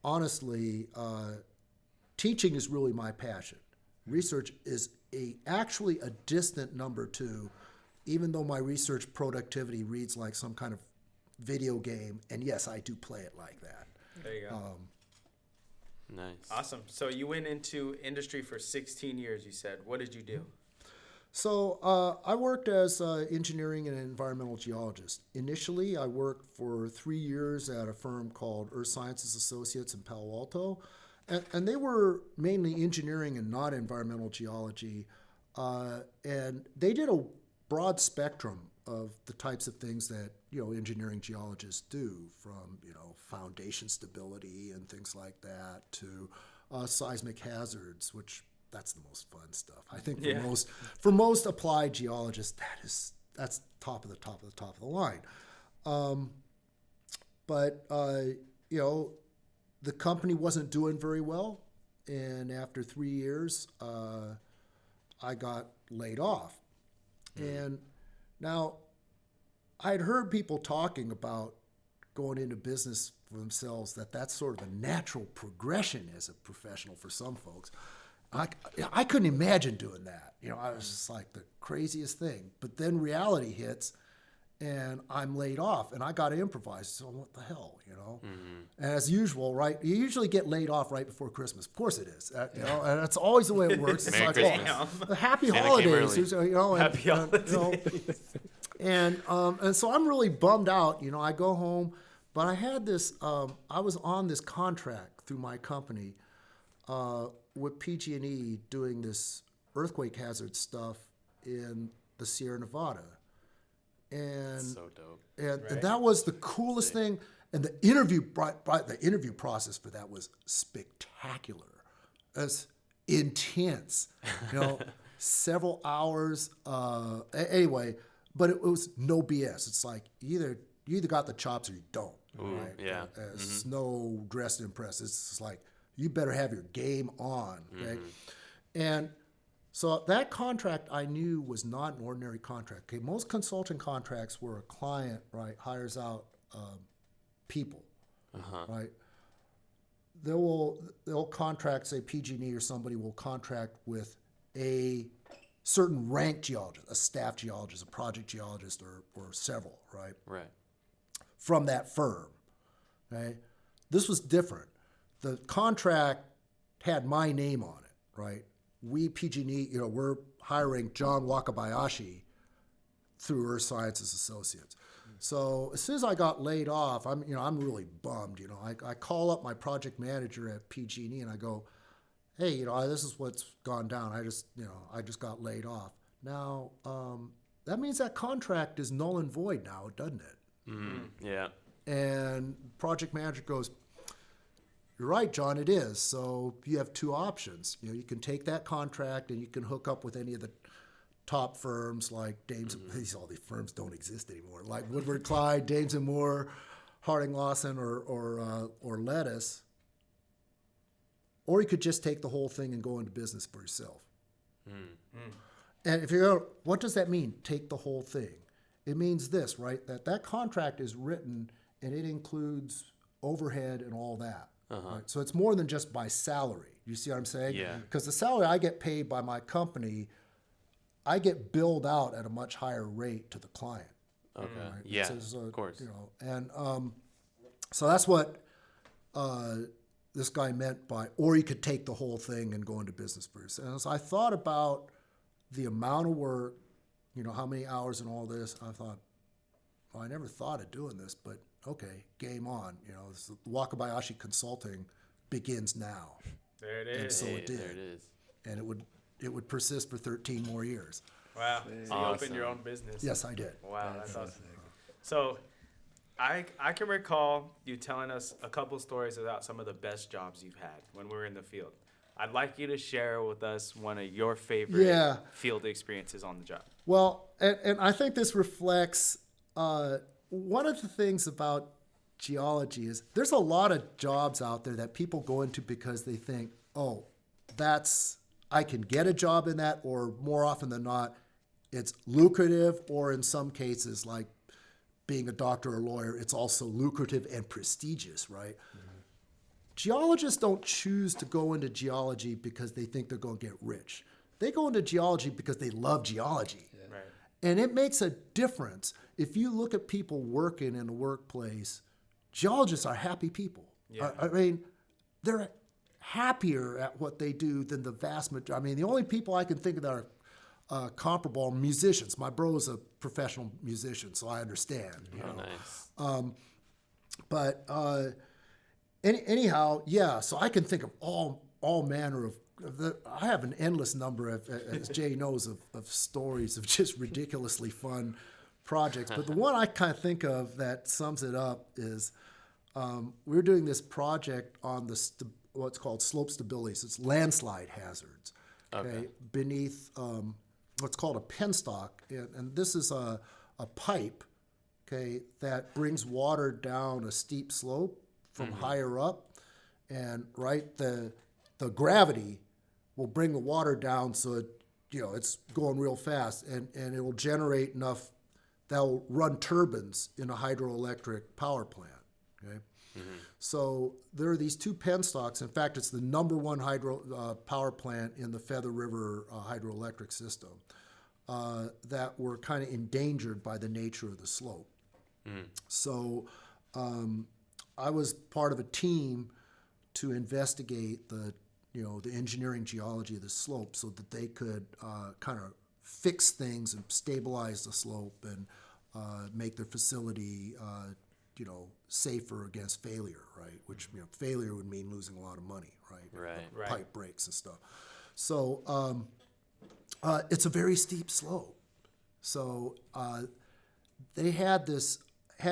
honestly, teaching is really my passion. Research is actually a distant number 2, even though my research productivity reads like some kind of video game, and yes, I do play it like that. There you go. Nice. Awesome. So you went into industry for 16 years, you said. What did you do? So I worked as an engineering and environmental geologist. Initially, I worked for 3 years at a firm called Earth Sciences Associates in Palo Alto, and they were mainly engineering and not environmental geology, and they did a broad spectrum of the types of things that engineering geologists do, from foundation stability and things like that to seismic hazards, which that's the most fun stuff. I think for most applied geologists, that's top of the line. But the company wasn't doing very well, and after 3 years, I got laid off. And now, I'd heard people talking about going into business for themselves, that's sort of a natural progression as a professional for some folks. I couldn't imagine doing that. I was just like the craziest thing. But then reality hits, and I'm laid off, and I got to improvise. So what the hell, And as usual, right? You usually get laid off right before Christmas. Of course it is. And that's always the way it works. It's Merry like, Christmas. Happy Santa came holidays. early. Happy holidays. And so I'm really bummed out. I go home, but I had this. I was on this contract through my company with PG&E doing this earthquake hazard stuff in the Sierra Nevada, and So dope. and that was the coolest thing. And the interview process for that was spectacular. It's intense. Several hours. Anyway. But it was no BS. It's like you either got the chops or you don't. Ooh, right? yeah. It's no dress to impress. It's just like you better have your game on. Okay. And so that contract I knew was not an ordinary contract. Okay. Most consulting contracts where a client, right, hires out people, right. They'll contract, say PG&E or somebody will contract with a certain rank geologist, a staff geologist, a project geologist, or several, right? Right. From that firm, okay? This was different. The contract had my name on it, right? We, PG&E, we're hiring John Wakabayashi through Earth Sciences Associates. So as soon as I got laid off, I'm really bummed, I call up my project manager at PG&E and I go, hey, this is what's gone down. I just got laid off. Now, that means that contract is null and void now, doesn't it? Yeah. And project manager goes, you're right, John, it is. So you have 2 options. You can take that contract and you can hook up with any of the top firms like Dames. All these firms don't exist anymore. Like Woodward Clyde, Dames and Moore, Harding Lawson, or Lettuce. Or you could just take the whole thing and go into business for yourself. And if you go, what does that mean? Take the whole thing. It means this, right? That contract is written and it includes overhead and all that. Right? So it's more than just my salary. You see what I'm saying? Yeah. Because the salary I get paid by my company, I get billed out at a much higher rate to the client. Okay. Right? Yeah. So, Of course. You know, and so that's what this guy meant by, or you could take the whole thing and go into business first. And so I thought about the amount of work, you know, how many hours and all this. I thought, well, I never thought of doing this, but okay, game on. You know, this, Wakabayashi Consulting begins now. There it And is. so it did. There it is. And it would persist for 13 more years. Wow. So you Awesome. opened your own business. Yes, I did. Wow, that's awesome. So I can recall you telling us a couple stories about some of the best jobs you've had when we were in the field. I'd like you to share with us one of your favorite Yeah. field experiences on the job. Well, and I think this reflects one of the things about geology is there's a lot of jobs out there that people go into because they think, oh, I can get a job in that, or more often than not, it's lucrative, or in some cases, like being a doctor or lawyer, it's also lucrative and prestigious, right? Mm-hmm. Geologists don't choose to go into geology because they think they're going to get rich. They go into geology because they love geology. Right. And it makes a difference. If you look at people working in a workplace, geologists are happy people. Yeah. I mean, they're happier at what they do than the vast majority. I mean, the only people I can think of that are comparable are musicians. My bro is a professional musician, so I understand. You know? Nice. But anyhow, yeah. So I can think of all manner of. I have an endless number of, as Jay knows, of stories of just ridiculously fun projects. But the one I kind of think of that sums it up is we're doing this project on what's called slope stability. So it's landslide hazards. Okay. Beneath what's called a penstock, and this is a pipe. Okay, that brings water down a steep slope from higher up, and the gravity will bring the water down so it's going real fast, and it will generate enough that will run turbines in a hydroelectric power plant. Okay, so there are these two penstocks. In fact, it's the number one hydro power plant in the Feather River hydroelectric system that were kind of endangered by the nature of the slope. So I was part of a team to investigate the engineering geology of the slope so that they could kind of fix things and stabilize the slope and make their facility safer against failure, right? Which failure would mean losing a lot of money, right? Right. Pipe breaks and stuff. So it's a very steep slope. So they had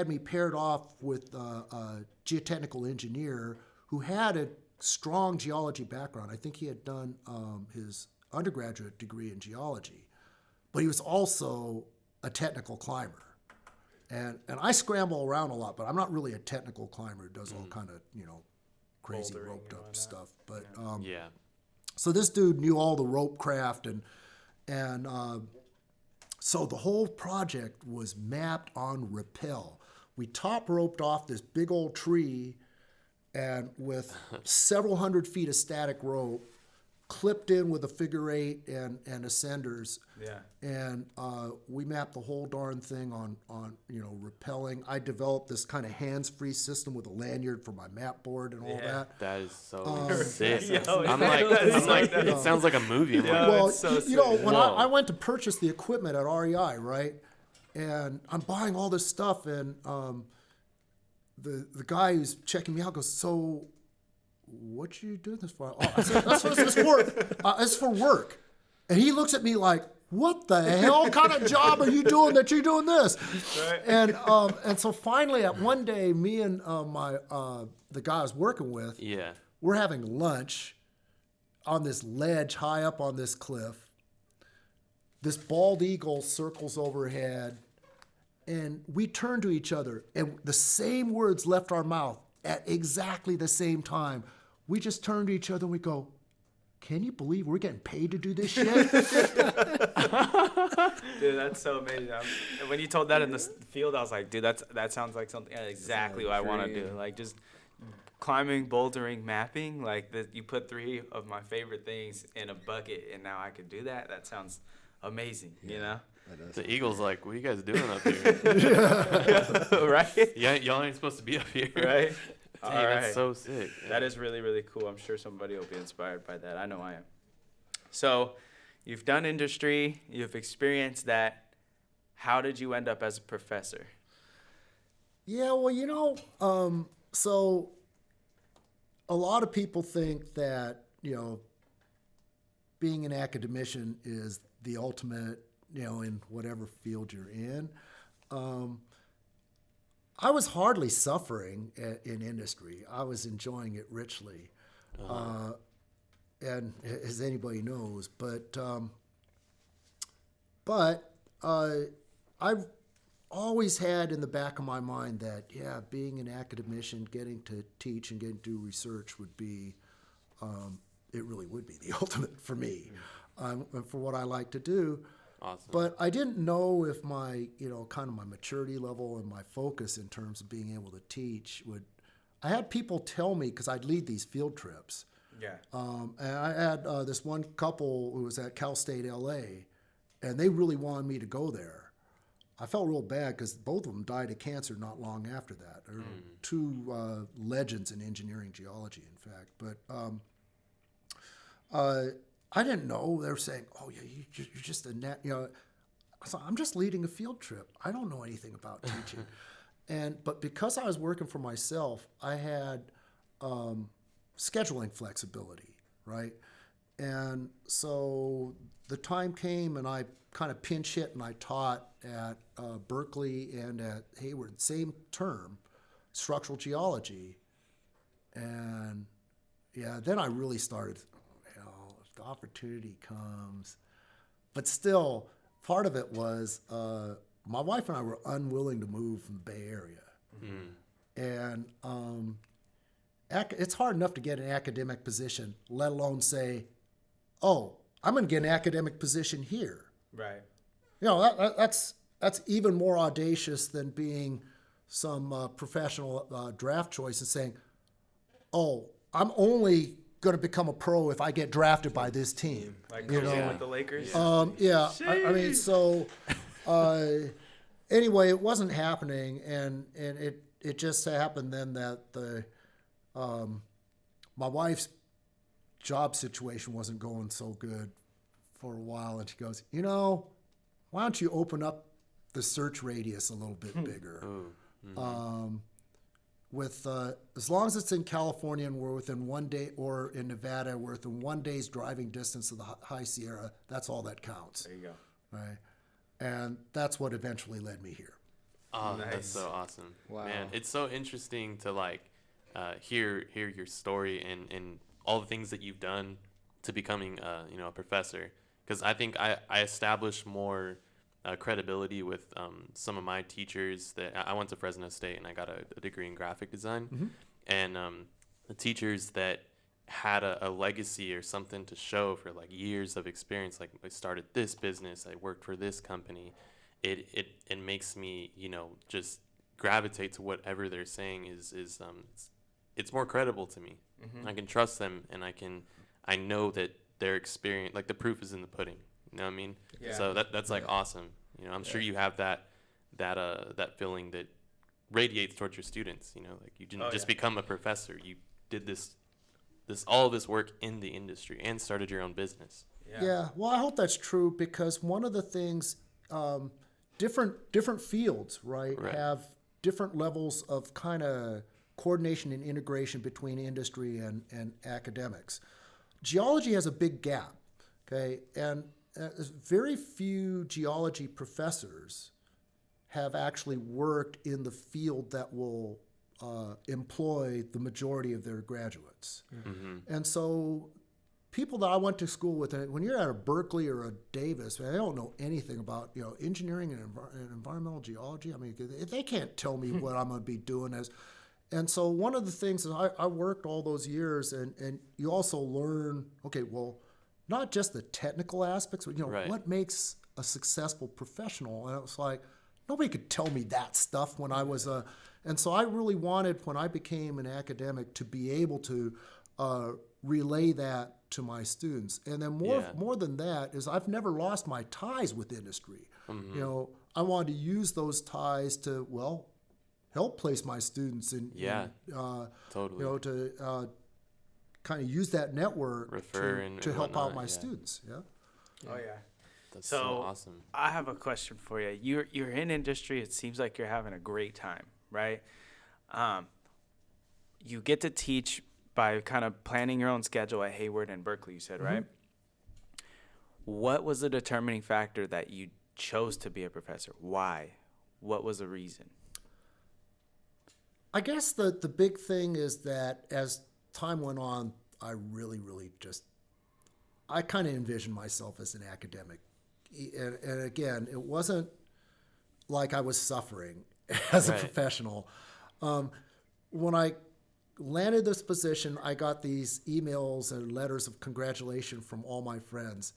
me paired off with a geotechnical engineer who had a strong geology background. I think he had done his undergraduate degree in geology, but he was also a technical climber. And I scramble around a lot, but I'm not really a technical climber who does all kind of, crazy Bouldering roped and up whatnot. stuff. But Yeah. so this dude knew all the rope craft, and so the whole project was mapped on rappel. We top roped off this big old tree, and with several hundred feet of static rope, clipped in with a figure eight and ascenders. Yeah. And we mapped the whole darn thing on rappelling. I developed this kind of hands-free system with a lanyard for my map board and all that. That is so sick. Yo, I'm that's like, like- it sounds like a movie. I'm Yeah. like, Well, it's so when Whoa. I went to purchase the equipment at REI, right, and I'm buying all this stuff, and the guy who's checking me out goes, "So, what you doing this for?" Oh, I said, "That's what it's for. It's for work." And he looks at me like, "What the hell kind of job are you doing that you're doing this?" Right. And so finally, at one day, me and the guy I was working with, yeah. we're having lunch on this ledge high up on this cliff. This bald eagle circles overhead, and we turn to each other, and the same words left our mouth at exactly the same time. We just turn to each other and we go, "Can you believe we're getting paid to do this shit?" Dude, that's so amazing. When you told that in the field, I was like, dude, that sounds like something exactly what I want to do. Like, just climbing, bouldering, mapping, like you put 3 of my favorite things in a bucket, and now I can do that. That sounds amazing, you know? The Eagle's like, what are you guys doing up here? Right? Yeah, y'all ain't supposed to be up here. Right? Dang, All that's right. so sick. That is really, really cool. I'm sure somebody will be inspired by that. I know I am. So you've done industry. You've experienced that. How did you end up as a professor? Yeah, well, so a lot of people think that, being an academician is the ultimate, in whatever field you're in. I was hardly suffering in industry. I was enjoying it richly. And as anybody knows, but I've always had in the back of my mind that, being an academician, getting to teach and getting to do research would be, it really would be the ultimate for me, for what I like to do. Awesome. But I didn't know if my, kind of my maturity level and my focus in terms of being able to teach would. I had people tell me, because I'd lead these field trips. Yeah. And I had this one couple who was at Cal State LA, and they really wanted me to go there. I felt real bad because both of them died of cancer not long after that. They're 2 legends in engineering geology, in fact. But I didn't know. They were saying, "Oh, yeah, you're just a net." So I'm just leading a field trip. I don't know anything about teaching, but because I was working for myself, I had scheduling flexibility, right? And so the time came, and I kind of pinch hit, and I taught at Berkeley and at Hayward, same term, structural geology, and then I really started. If the opportunity comes, but still, part of it was my wife and I were unwilling to move from the Bay Area, and it's hard enough to get an academic position, let alone say, "Oh, I'm going to get an academic position here." Right. That's even more audacious than being some professional draft choice and saying, "Oh, I'm only going to become a pro if I get drafted by this team." Like coaching with the Lakers? I mean, so anyway, it wasn't happening, and it just happened then that my wife's job situation wasn't going so good for a while, and she goes, "Why don't you open up the search radius a little bit bigger?" With as long as it's in California and we're within 1 day, or in Nevada, we're within 1 day's driving distance of the High Sierra, that's all that counts. There you go. Right? And that's what eventually led me here. Oh, Nice. that's so awesome. Wow. Man, it's so interesting to hear your story and all the things that you've done to becoming a professor. Because I think I established more credibility with some of my teachers. That I went to Fresno State and I got a degree in graphic design, and the teachers that had a legacy or something to show for like years of experience, like I started this business, I worked for this company, it makes me just gravitate to whatever they're saying is it's more credible to me. I can trust them, and I know that their experience, like the proof is in the pudding. You know what I mean? Yeah. So that's like awesome. I'm sure you have that feeling that radiates towards your students. Like you didn't just become a professor. You did all of this work in the industry and started your own business. Yeah. Well, I hope that's true, because one of the things, different fields, right, have different levels of kind of coordination and integration between industry and academics. Geology has a big gap, okay, and very few geology professors have actually worked in the field that will employ the majority of their graduates. And so people that I went to school with, when you're at a Berkeley or a Davis, they don't know anything about engineering and environmental geology. I mean, they can't tell me what I'm going to be doing as. And so one of the things is I worked all those years, and you also learn, okay, well, not just the technical aspects, but what makes a successful professional. And it's like, nobody could tell me that stuff when I was a, and so I really wanted, when I became an academic, to be able to relay that to my students. And then more than that is I've never lost my ties with industry. You know, I wanted to use those ties to, well, help place my students in, totally. you know, to kind of use that network Refer to and help out whatnot, my yeah. students. Yeah. Oh yeah. That's so awesome. I have a question for you. You're in industry. It seems like you're having a great time, right? You get to teach by kind of planning your own schedule at Hayward and Berkeley, you said, right? What was the determining factor that you chose to be a professor? Why? What was the reason? I guess the big thing is that as time went on, I really just, I kind of envisioned myself as an academic. And again, it wasn't like I was suffering as a professional. When I landed this position, I got these emails and letters of congratulation from all my friends.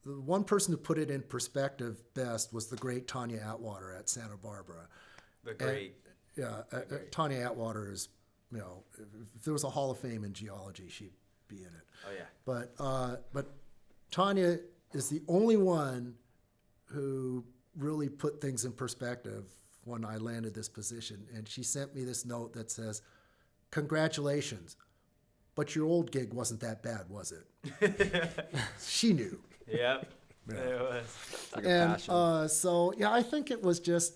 The one person who put it in perspective best was the great Tanya Atwater at Santa Barbara. The great. Tanya Atwater is, you know, if there was a Hall of Fame in geology, she'd be in it. Oh yeah. But Tanya is the only one who really put things in perspective when I landed this position. And she sent me this note that says, "Congratulations, but your old gig wasn't that bad, was it?" She knew. Yep. It was. It's like a And passion. so, yeah, I think it was just,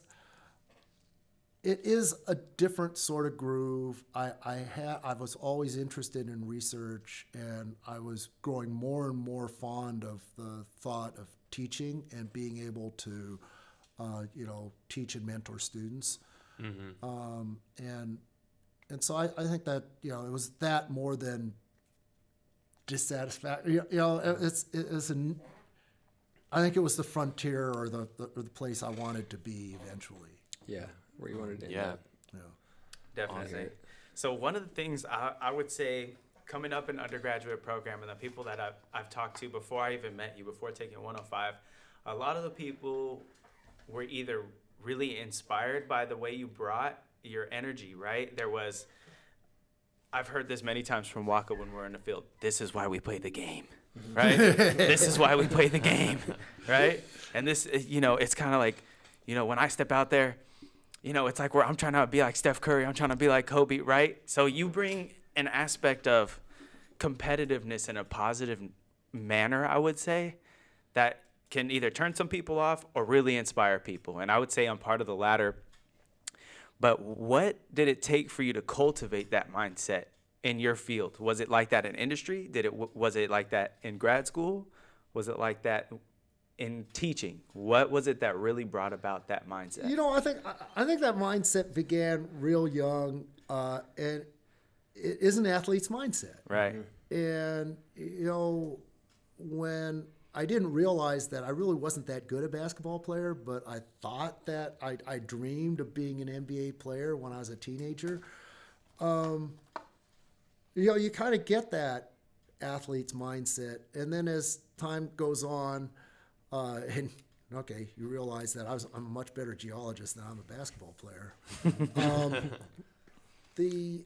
it is a different sort of groove. I was always interested in research, and I was growing more and more fond of the thought of teaching and being able to, you know, teach and mentor students. And so I think that, you know, it was that more than dissatisfaction. You know, I think it was the frontier or the place I wanted to be eventually. Yeah, where you wanted to end Yeah. up. Yeah. Definitely. So one of the things I would say coming up in undergraduate program and the people that I've talked to before I even met you, before taking 105, a lot of the people were either really inspired by the way you brought your energy, right? I've heard this many times from Waka when we're in the field. This is why we play the game, right? This is why we play the game, right? And this, you know, it's kind of like, you know, when I step out there, you know, it's like where I'm trying to be like Steph Curry, I'm trying to be like Kobe, right? So you bring an aspect of competitiveness in a positive manner, I would say, that can either turn some people off or really inspire people. And I would say I'm part of the latter. But what did it take for you to cultivate that mindset in your field? Was it like that in industry? Was it like that in grad school? Was it like that in teaching? What was it that really brought about that mindset? You know, I think that mindset began real young, and it is an athlete's mindset. Right. And, you know, when I didn't realize that I really wasn't that good a basketball player, but I thought that I dreamed of being an NBA player when I was a teenager. You know, you kind of get that athlete's mindset. And then as time goes on, and okay, you realize that I'm a much better geologist than I'm a basketball player. The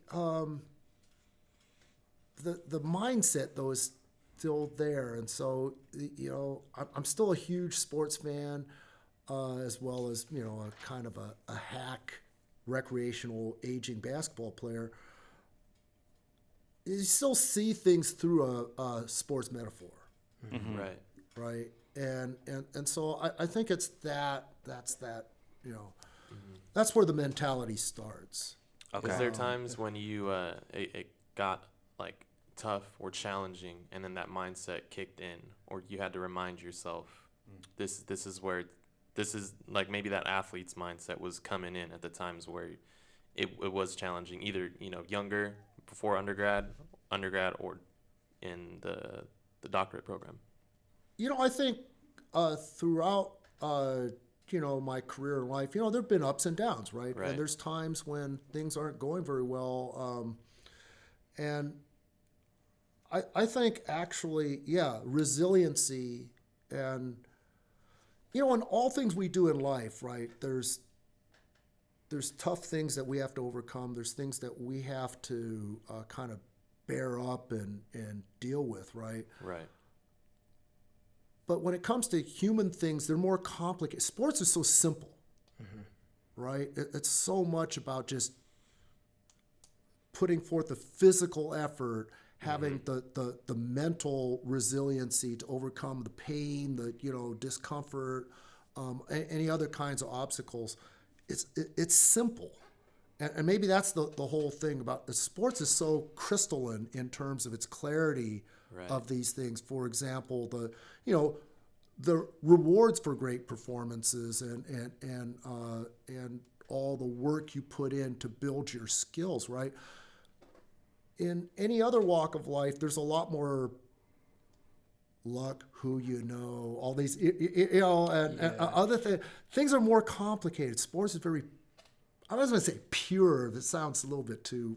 mindset, though, is still there. And so, you know, I'm still a huge sports fan, as well as, you know, a kind of a hack recreational aging basketball player. You still see things through a sports metaphor. Right. Right. And so I think it's that's that, you know, that's where the mentality starts. Okay. Was there times when you it got like tough or challenging, and then that mindset kicked in, or you had to remind yourself, this is like maybe that athlete's mindset was coming in at the times where it was challenging, either, you know, younger, before undergrad, or in the doctorate program? You know, I think throughout, you know, my career in life, you know, there have been ups and downs, right? Right. And there's times when things aren't going very well. And I think actually, yeah, resiliency and, you know, in all things we do in life, right, there's there's tough things that we have to overcome. There's things that we have to kind of bear up and deal with, right? Right. But when it comes to human things, they're more complicated. Sports is so simple, right? It's so much about just putting forth the physical effort, having the mental resiliency to overcome the pain, the discomfort, any other kinds of obstacles. It's simple, and maybe that's the whole thing about the sports is so crystalline in terms of its clarity of these things. For example, the rewards for great performances and all the work you put in to build your skills, right? In any other walk of life, there's a lot more luck, who you know, all these, and other things are more complicated. Sports is very, I was going to say pure. That sounds a little bit too,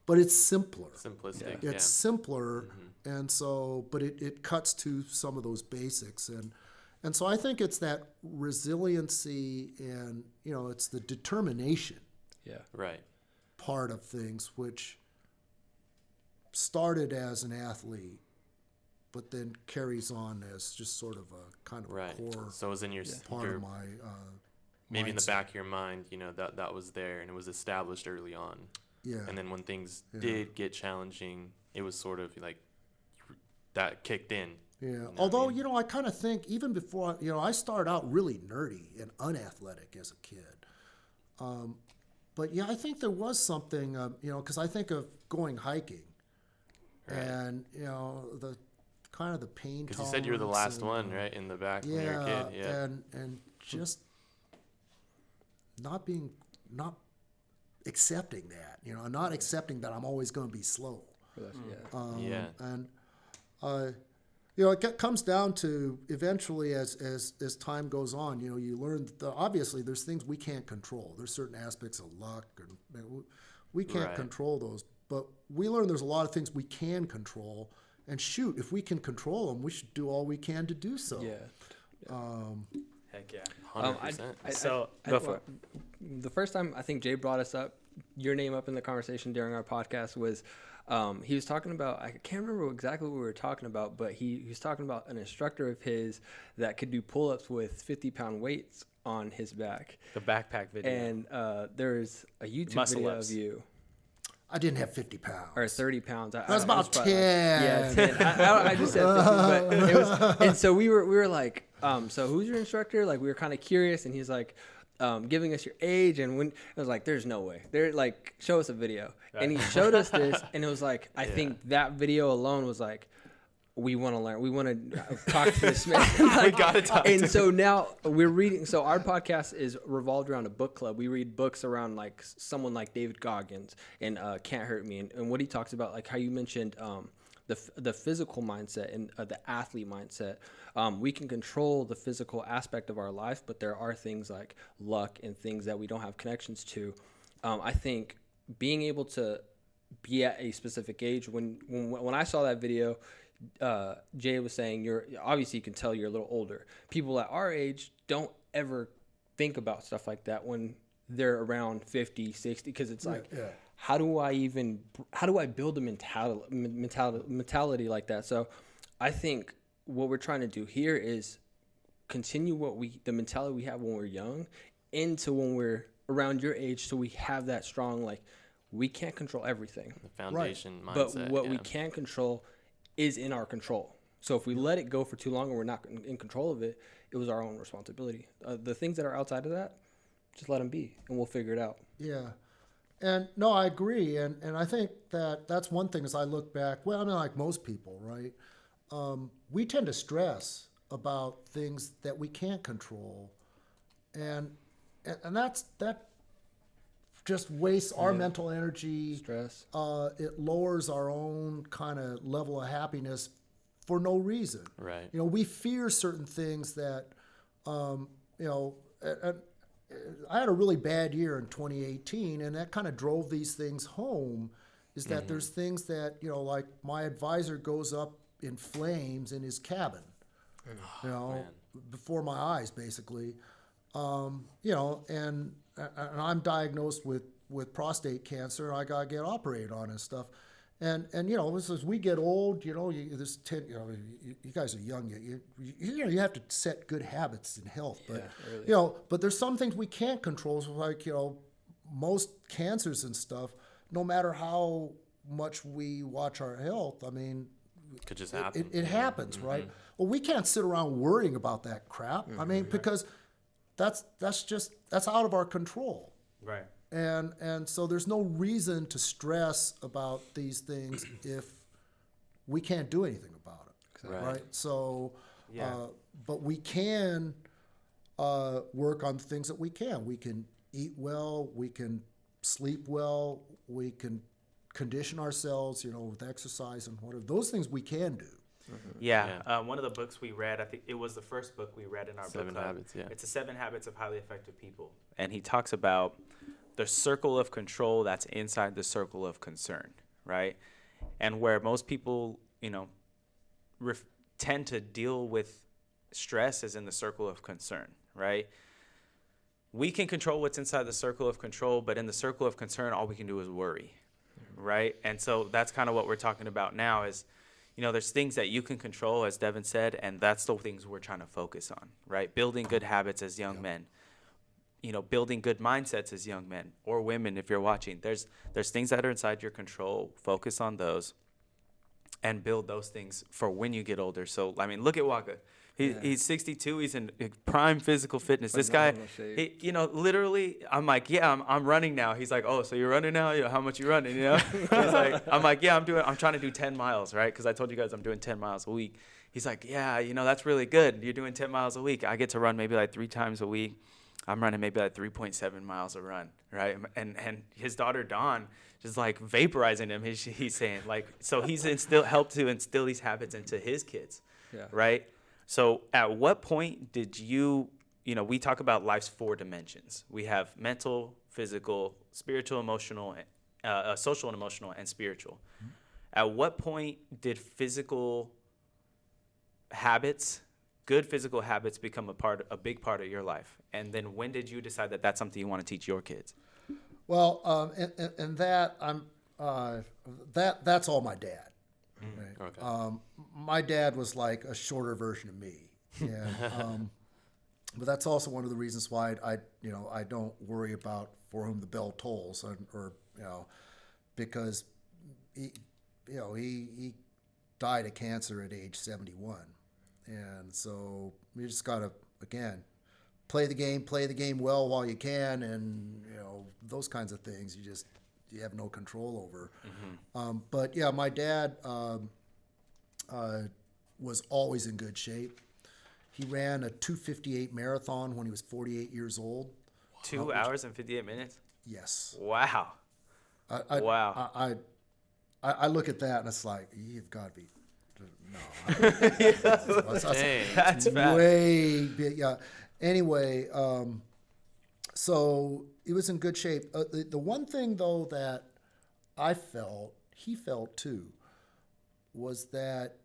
but it's simpler. Simplistic. It's simpler, and so, but it cuts to some of those basics, and so I think it's that resiliency and it's the determination. Right. Part of things which started as an athlete, but then carries on as just sort of a kind of a core. So it was in your part your, of my maybe in the mindset. back of your mind, that was there and it was established early on. Yeah. And then when things did get challenging, it was sort of like that kicked in. Yeah. You know what Although, I mean? I kind of think even before, I started out really nerdy and unathletic as a kid. But yeah, I think there was something, because I think of going hiking and, the kind of the pain Because you said you were the tolerance last and, one, right, in the back when you were a kid. Yeah. And just not accepting that, not accepting that I'm always going to be slow. And it comes down to eventually as time goes on, you learn that obviously there's things we can't control. There's certain aspects of luck and we can't control those, but we learn there's a lot of things we can control. And shoot, if we can control them, we should do all we can to do so. Heck yeah. 100%. Go for it. The first time I think Jay brought your name up in the conversation during our podcast was he was talking about, I can't remember exactly what we were talking about, but he was talking about an instructor of his that could do pull-ups with 50-pound weights on his back. The backpack video. And there's a YouTube Muscle video ups. of you. I didn't have 50 pounds. Or 30 pounds. That was about 10. 10. I just said 50, but it was, and so we were like, so who's your instructor? Like, we were kind of curious, and he's like, giving us your age, and when I was like, there's no way. They're like, show us a video. And he showed us this, and it was like, I think that video alone was like, we want to learn. We want to talk to this man. We got to talk to him. And so now we're reading. So our podcast is revolved around a book club. We read books around like someone like David Goggins and Can't Hurt Me. And what he talks about, like how you mentioned the physical mindset and the athlete mindset. We can control the physical aspect of our life, but there are things like luck and things that we don't have connections to. I think being able to be at a specific age, when I saw that video, Jay was saying obviously you can tell you're a little older. People at our age don't ever think about stuff like that when they're around 50, 60, because it's like, how do I build a mentality like that? So I think what we're trying to do here is continue the mentality we have when we're young into when we're around your age, so we have that strong, like, we can't control everything. The foundation mindset. But what we can control is in our control. So if we let it go for too long and we're not in control of it, it was our own responsibility. The things that are outside of that, just let them be, and we'll figure it out. Yeah. And no, I agree. And I think that's one thing as I look back, well, I mean, like most people, right? We tend to stress about things that we can't control. And that just wastes our mental energy. Stress. It lowers our own kind of level of happiness for no reason. Right. We fear certain things that, and I had a really bad year in 2018, and that kind of drove these things home, is that there's things that, like my advisor goes up in flames in his cabin, before my eyes, basically. And and I'm diagnosed with prostate cancer. I gotta get operated on and stuff. And as we get old, you guys are young. You have to set good habits and health. But really. But there's some things we can't control. So like most cancers and stuff. No matter how much we watch our health, I mean, Could just happen. it happens, right? Well, we can't sit around worrying about that crap. I mean, because that's out of our control. Right. And so there's no reason to stress about these things if we can't do anything about it, right? So, but we can work on things that we can. We can eat well, we can sleep well, we can condition ourselves, with exercise and whatever. Those things we can do. One of the books we read, I think it was the first book we read in our book club. Habits, yeah. It's the 7 Habits of Highly Effective People. And he talks about the circle of control that's inside the circle of concern, right? And where most people, tend to deal with stress is in the circle of concern, right? We can control what's inside the circle of control, but in the circle of concern, all we can do is worry, right? And so that's kind of what we're talking about now is, there's things that you can control, as Devin said, and that's the things we're trying to focus on, right? Building good habits as young men, building good mindsets as young men or women. If you're watching, there's things that are inside your control. Focus on those and build those things for when you get older. So, I mean, look at Waka. He's 62. He's in prime physical fitness. This guy, literally, I'm like, I'm running now. He's like, oh, so you're running now? How much you running? He's like, I'm like, I'm trying to do 10 miles, right? Because I told you guys I'm doing 10 miles a week. He's like, that's really good. You're doing 10 miles a week. I get to run maybe like 3 times a week. I'm running maybe like 3.7 miles a run, right? And his daughter Dawn just like vaporizing him. He's saying like, so he's helped to instill these habits into his kids, right? So at what point did we talk about life's 4 dimensions. We have mental, physical, spiritual, emotional, social and emotional, and spiritual. Mm-hmm. At what point did good physical habits become a big part of your life? And then when did you decide that that's something you want to teach your kids? Well, and that that's all my dad. Right? Okay. My dad was like a shorter version of me, and but that's also one of the reasons why I don't worry about for whom the bell tolls, or because he died of cancer at age 71, and so you just gotta again play the game well while you can, and those kinds of things you have no control over. Mm-hmm. But yeah, my dad was always in good shape. He ran a 2:58 marathon when he was 48 years old. 2 hours and 58 minutes? Yes. Wow. Wow. I look at that and it's like, you've got to be, no. That's way big. Yeah. Anyway, so he was in good shape. The one thing, though, that he felt too, was that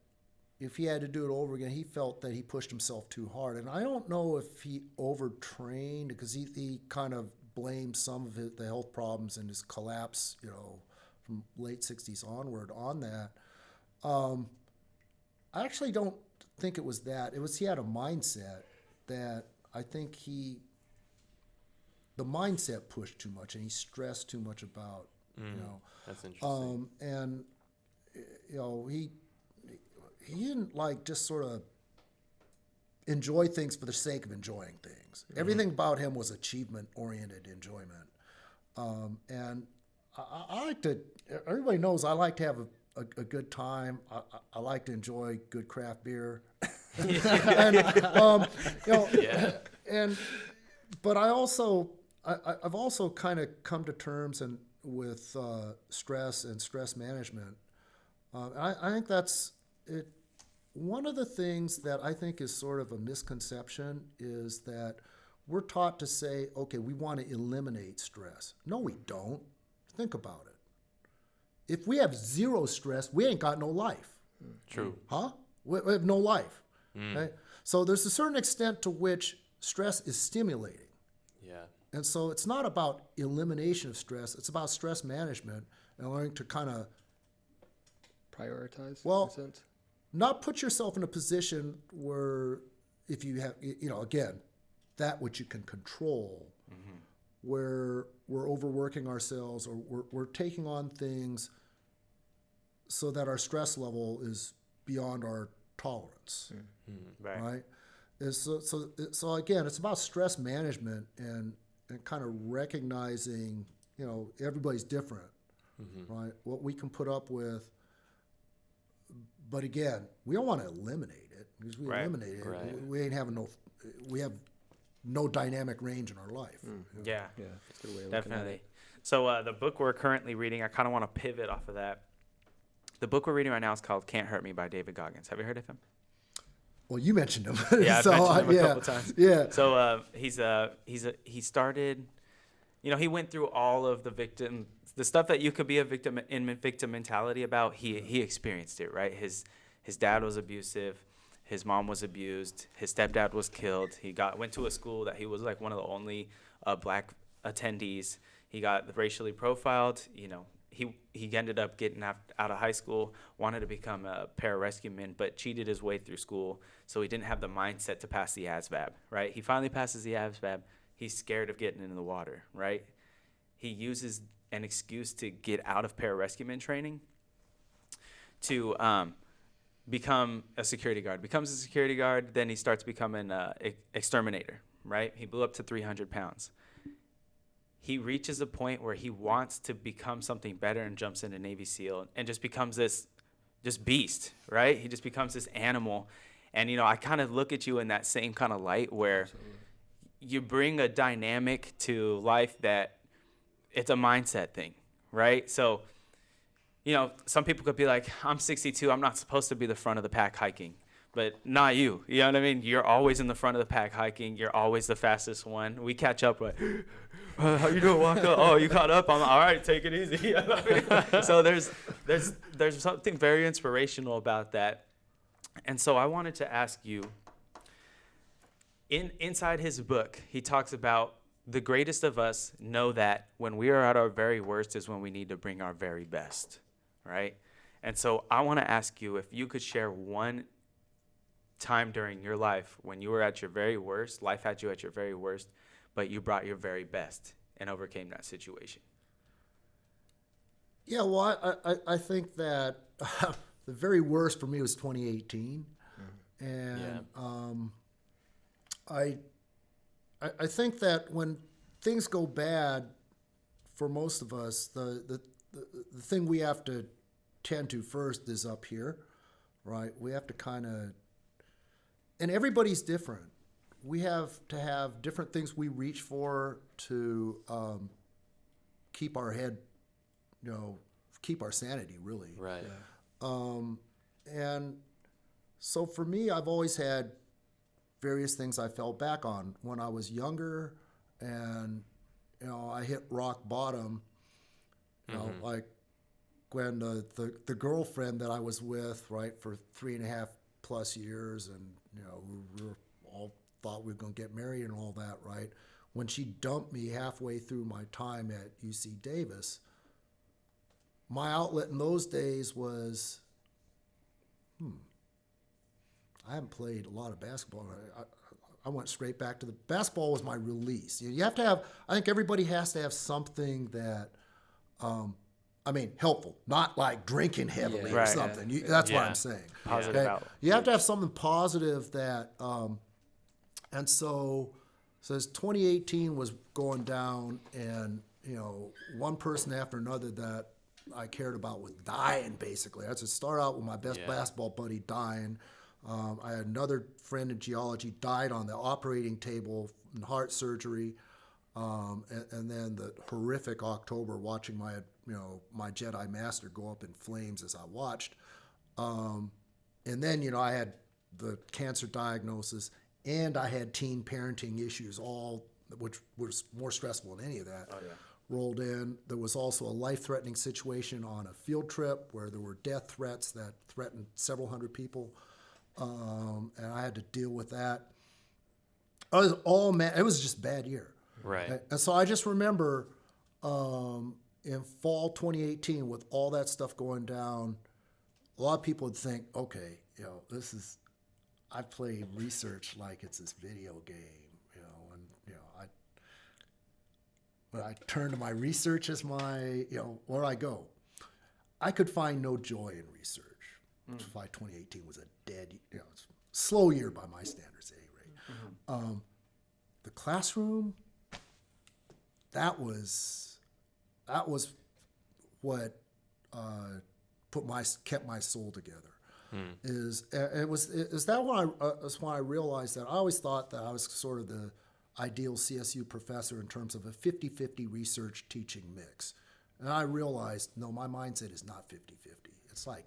if he had to do it over again, he felt that he pushed himself too hard. And I don't know if he overtrained, because he kind of blamed some of the health problems and his collapse, from late 60s onward on that. I actually don't think it was that. He had a mindset that I think the mindset pushed too much, and he stressed too much about, That's interesting. And he didn't like just sort of enjoy things for the sake of enjoying things. Mm-hmm. Everything about him was achievement-oriented enjoyment. And I like to, everybody knows I like to have a good time. I like to enjoy good craft beer. But I've also kind of come to terms with stress and stress management. I think that's it. One of the things that I think is sort of a misconception is that we're taught to say, okay, we want to eliminate stress. No, we don't. Think about it. If we have zero stress, we ain't got no life. True. Huh? We have no life. Right? So there's a certain extent to which stress is stimulating. Yeah. And so it's not about elimination of stress. It's about stress management and learning to kind of Prioritize. Well, in a sense. not put yourself in a position where if you have, again, that which you can control, where we're overworking ourselves or we're taking on things so that our stress level is beyond our tolerance, right? So again, it's about stress management and kind of recognizing, everybody's different, right? What we can put up with. But again, we don't want to eliminate it because we eliminate it. Right. We ain't having we have no dynamic range in our life. Yeah, Yeah, that's a good way of looking at definitely. it. So the book we're currently reading, I kind of want to pivot off of that. The book we're reading right now is called "Can't Hurt Me" by David Goggins. Have you heard of him? Well, you mentioned him. Yeah, I've mentioned him a couple times. Yeah. So he started, he went through all of the stuff that you could be a victim in victim mentality about. He experienced it, right? His dad was abusive, his mom was abused, his stepdad was killed. He went to a school that he was like one of the only black attendees. He got racially profiled. He ended up getting out of high school, wanted to become a pararescueman, but cheated his way through school, so he didn't have the mindset to pass the ASVAB, right? He finally passes the ASVAB. He's scared of getting into the water, right? He uses an excuse to get out of pararescueman training to become a security guard. Becomes a security guard, then he starts becoming an exterminator, right? He blew up to 300 pounds. He reaches a point where he wants to become something better and jumps into Navy SEAL and just becomes this just beast, right? He just becomes this animal. And, I kind of look at you in that same kind of light where you bring a dynamic to life that it's a mindset thing, right? So, some people could be like, I'm 62, I'm not supposed to be the front of the pack hiking. But not you. You know what I mean? You're always in the front of the pack hiking. You're always the fastest one. We catch up like, how you doing, Waka? Oh, you caught up? I'm all right, take it easy. You know what I mean? So there's something very inspirational about that. And so I wanted to ask you, inside his book, he talks about the greatest of us know that when we are at our very worst is when we need to bring our very best, right? And so I want to ask you if you could share one time during your life when you were at your very worst, life had you at your very worst, but you brought your very best and overcame that situation. Yeah, well, I think that the very worst for me was 2018. And I think that when things go bad for most of us, the thing we have to tend to first is up here, right? We have to kind of, and everybody's different. We have to have different things we reach for to keep our head, keep our sanity, really. Right. And so for me, I've always had various things I fell back on when I was younger, and I hit rock bottom. Like when the girlfriend that I was with, right, for 3.5+ years, and we were all thought we were going to get married and all that, right? When she dumped me halfway through my time at UC Davis, my outlet in those days was, I haven't played a lot of basketball. I went straight back to basketball was my release. You have to have, I think everybody has to have something that, helpful, not like drinking heavily or something. That's what I'm saying. Positive outlet. You have to have something positive that, and so as 2018 was going down, and one person after another that I cared about was dying. Basically, I had to start out with my best basketball buddy dying. I had another friend in geology died on the operating table in heart surgery, and then the horrific October watching my Jedi Master go up in flames as I watched, and then I had the cancer diagnosis, and I had teen parenting issues, all which was more stressful than any of that. Rolled in. There was also a life-threatening situation on a field trip where there were death threats that threatened several hundred people. And I had to deal with that. It was just a bad year. Right. And so I just remember in fall 2018, with all that stuff going down, a lot of people would think, okay, I play research like it's this video game, when I turn to my research as my, where I go. I could find no joy in research. Which is why 2018 was a dead, slow year by my standards at any rate. The classroom, that was what kept my soul together. Is that when I realized that I always thought that I was sort of the ideal CSU professor in terms of a 50-50 research teaching mix. And I realized, no, my mindset is not 50-50. It's like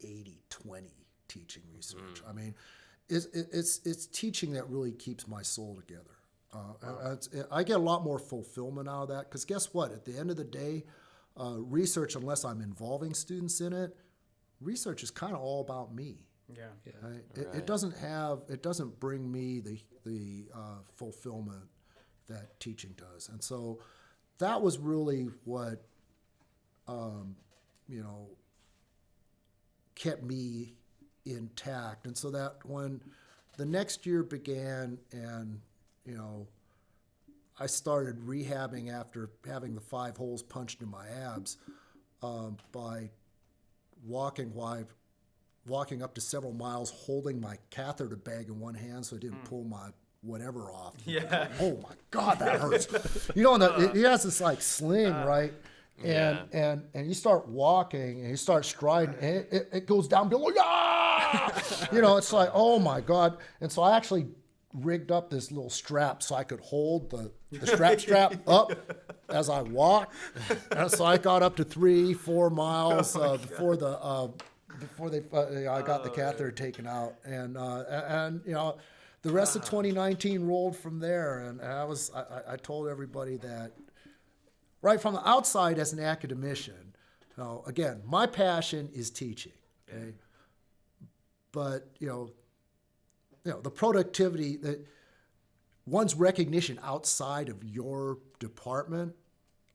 80-20 teaching research. I mean, it's teaching that really keeps my soul together. I get a lot more fulfillment out of that because guess what? At the end of the day, research, unless I'm involving students in it, research is kind of all about me. Yeah. Right? It doesn't bring me the fulfillment that teaching does, and so that was really what kept me intact. And so that when the next year began, and I started rehabbing after having the 5 holes punched in my abs by walking up to several miles holding my catheter bag in one hand so I didn't pull my whatever off. Yeah. Oh my God, that hurts. It has this like sling, right? And you start walking and you start striding and it goes down below. It's like, oh my God. And so I actually rigged up this little strap so I could hold the strap up as I walked. And so I got up to 3-4 miles before I got the catheter taken out, and the rest of 2019 rolled from there. And I told everybody that right from the outside as an academician, again, my passion is teaching, okay? But the productivity that one's recognition outside of your department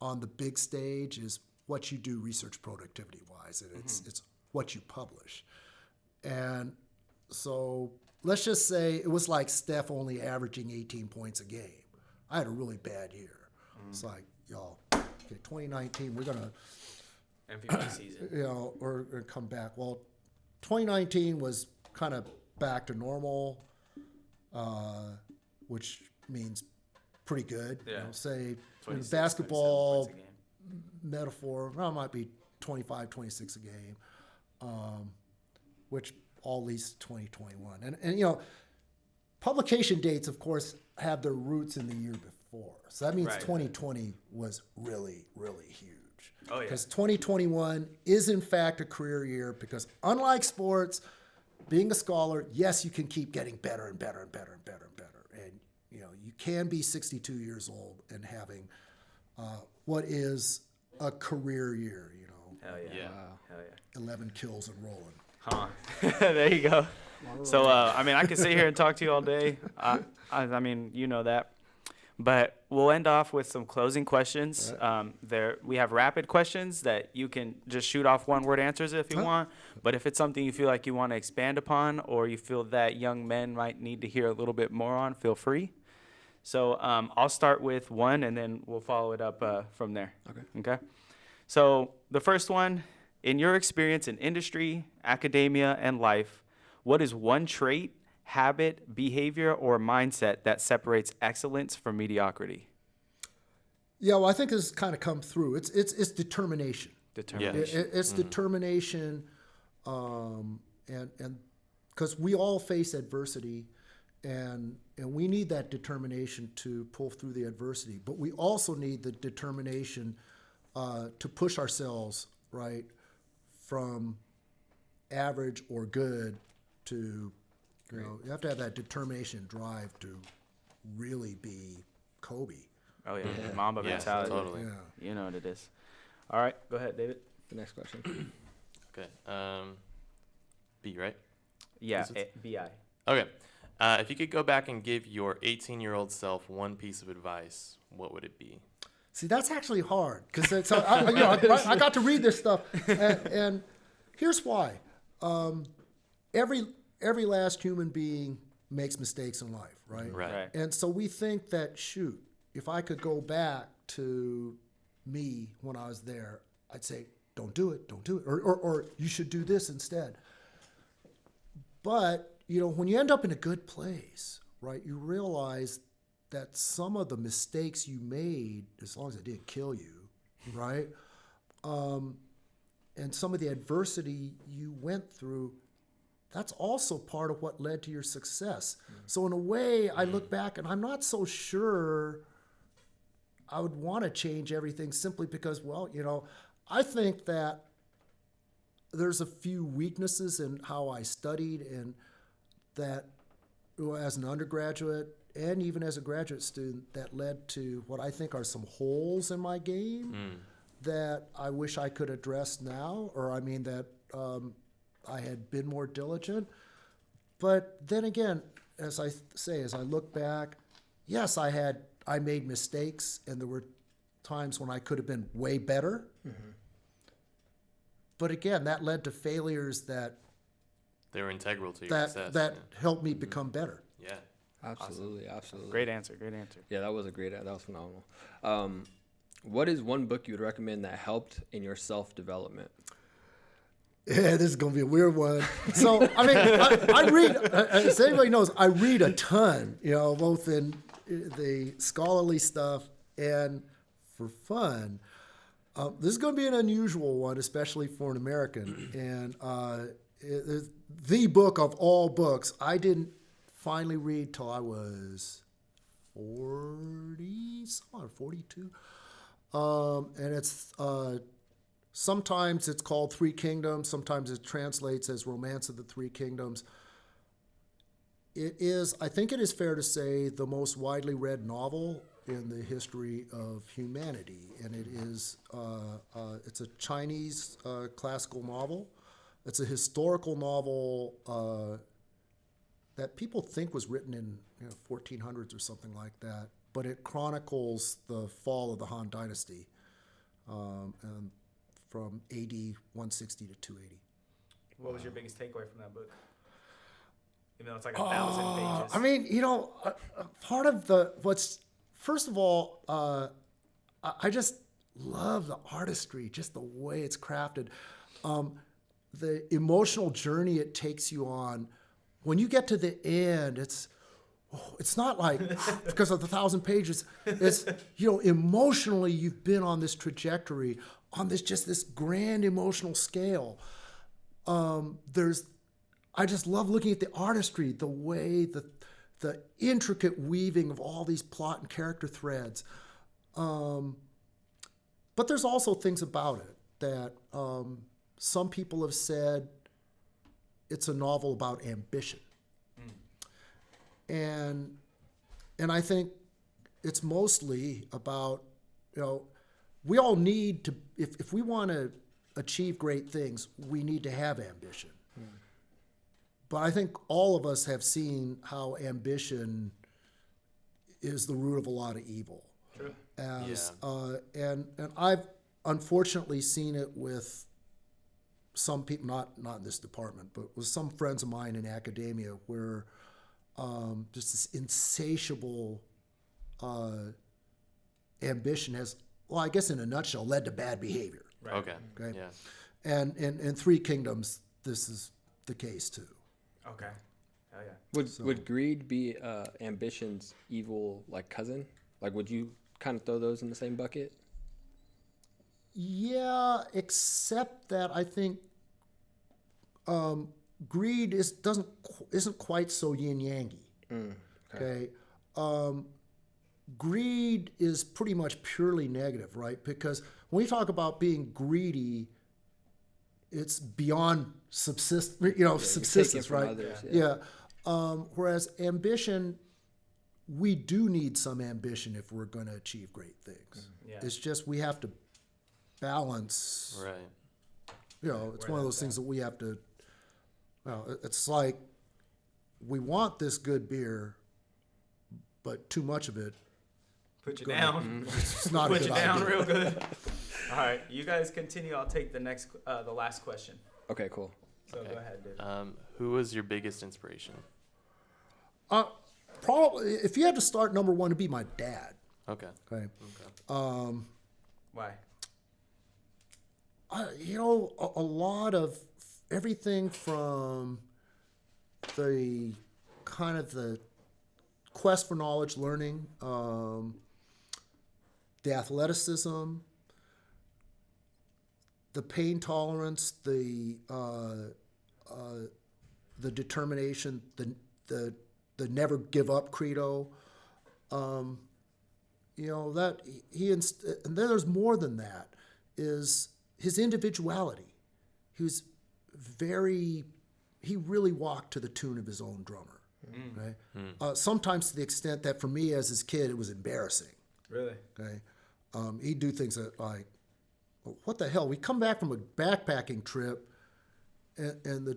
on the big stage is what you do research productivity wise, and it's what you publish. And so let's just say it was like Steph only averaging 18 points a game. I had a really bad year. It's like, y'all, okay, 2019, we're gonna MVP season. we're gonna come back. Well, 2019 was kind of back to normal, which means pretty good. Yeah. Say in 26, basketball 27 points a game. metaphor, well, it might be 25, 26 a game, which all leads to 2021. And publication dates, of course, have their roots in the year before. So that means 2020 was really, really huge. Oh, yeah. Because 2021 is, in fact, a career year because unlike sports, being a scholar, yes, you can keep getting better and better and better and better and better. And, you can be 62 years old and having what is a career year, Hell yeah. Yeah. Hell yeah. 11 kills and rolling. Huh. There you go. So, I could sit here and talk to you all day. I mean, you know that. But we'll end off with some closing questions. We have rapid questions that you can just shoot off one-word answers if you want. But if it's something you feel like you want to expand upon or you feel that young men might need to hear a little bit more on, feel free. So I'll start with one, and then we'll follow it up from there. Okay? So the first one, in your experience in industry, academia, and life, what is one trait, habit, behavior, or mindset that separates excellence from mediocrity? Yeah, well, I think this has kind of come through. It's determination. Determination. It's determination, and because we all face adversity, and we need that determination to pull through the adversity. But we also need the determination to push ourselves right from average or good to you have to have that determination drive to really be Kobe. Oh, yeah. Mamba mentality. Totally. Yeah. You know what it is. All right. Go ahead, David. The next question. Okay. B, right? Yeah. Is it- BI. Okay. If you could go back and give your 18-year-old self one piece of advice, what would it be? See, that's actually hard because I got to read this stuff, and here's why. Every last human being makes mistakes in life, right? Right. And so we think that, shoot, if I could go back to me when I was there, I'd say, don't do it, or you should do this instead. But, when you end up in a good place, right, you realize that some of the mistakes you made, as long as it didn't kill you, right, and some of the adversity you went through, that's also part of what led to your success. So in a way, I look back and I'm not so sure I would want to change everything simply because, I think that there's a few weaknesses in how I studied, and that as an undergraduate and even as a graduate student, that led to what I think are some holes in my game that I wish I could address now, that I had been more diligent. But then again, as I say, as I look back, yes, I made mistakes, and there were times when I could have been way better. But again, that led to failures that integral to your success. That helped me become better. Yeah. Absolutely, absolutely. Great answer. Yeah, that was phenomenal. What is one book you would recommend that helped in your self-development? Yeah, this is going to be a weird one. So, I read, as anybody knows, I read a ton, both in the scholarly stuff and for fun. This is going to be an unusual one, especially for an American. And it's the book of all books I didn't finally read till I was 40, 42. And it's sometimes it's called Three Kingdoms. Sometimes it translates as Romance of the Three Kingdoms. I think it is fair to say, the most widely read novel in the history of humanity. And it is, it's a Chinese classical novel. It's a historical novel that people think was written in 1400s or something like that. But it chronicles the fall of the Han Dynasty and from AD 160 to 280. What was your biggest takeaway from that book? Even though it's like 1,000 pages. Part of first of all, I just love the artistry, just the way it's crafted. The emotional journey it takes you on. When you get to the end, it's not like because of the 1,000 pages. It's emotionally you've been on this trajectory, on this grand emotional scale. I just love looking at the artistry, the way the intricate weaving of all these plot and character threads. But there's also things about it that some people have said it's a novel about ambition. And I think it's mostly about, we all need to, if we want to achieve great things, we need to have ambition. But I think all of us have seen how ambition is the root of a lot of evil. True. And I've unfortunately seen it with some people, not in this department, but with some friends of mine in academia, where just this insatiable ambition has, well, I guess in a nutshell, led to bad behavior. Right. Okay. Yeah. And in Three Kingdoms, this is the case too. Okay. Hell yeah. Would greed be ambition's evil cousin? Would you kind of throw those in the same bucket? Yeah, except that I think greed isn't quite so yin-yangy. Okay. Greed is pretty much purely negative, right? Because when we talk about being greedy, it's beyond subsistence, right? Others, Whereas ambition, we do need some ambition if we're going to achieve great things. Yeah. It's just we have to balance. Right. It's one of those things that we have to. It's like we want this good beer, but too much of it, Put you down. it's not a Put good you down idea. real good. All right, you guys continue. I'll take the last question. Okay, cool. So go ahead, David. Who was your biggest inspiration? Probably, if you had to start number one, it'd be my dad. Okay. Okay. Why? A lot of everything from the kind of the quest for knowledge, learning, the athleticism, the pain tolerance, the determination, the never give up credo. That and then there's more than that, is his individuality. He really walked to the tune of his own drummer. Okay? Sometimes to the extent that for me as his kid, it was embarrassing. Really? Okay? He'd do things that like, what the hell? We come back from a backpacking trip and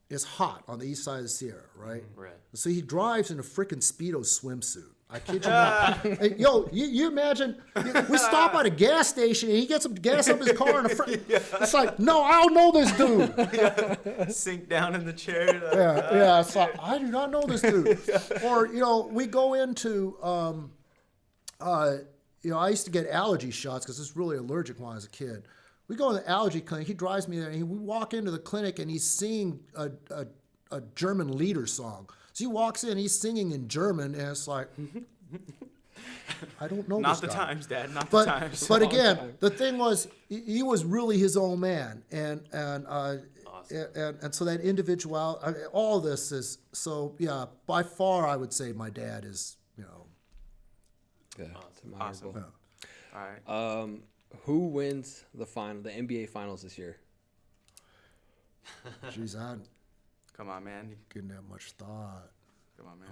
it's hot on the east side of the Sierra, right? Right. So he drives in a freaking Speedo swimsuit. I kid you not. Hey, yo, you imagine, we stop at a gas station and he gets some gas up his car in it's like, no, I don't know this dude. Sink down in the chair. Yeah, it's like, I do not know this dude. Or, we go into, I used to get allergy shots because I was really allergic when I was a kid. We go to the allergy clinic. He drives me there, and we walk into the clinic, and he's singing a German leader song. So he walks in, he's singing in German, and it's like, I don't know Not this the guy. times, Dad. Not the times. But again, the thing was, he was really his own man, and so that individual, all this is so. Yeah, by far, I would say my dad is, Yeah, it's admirable. All right. Who wins the NBA Finals this year? Geez, I ain't Come on, man. giving that much thought. Come on, man.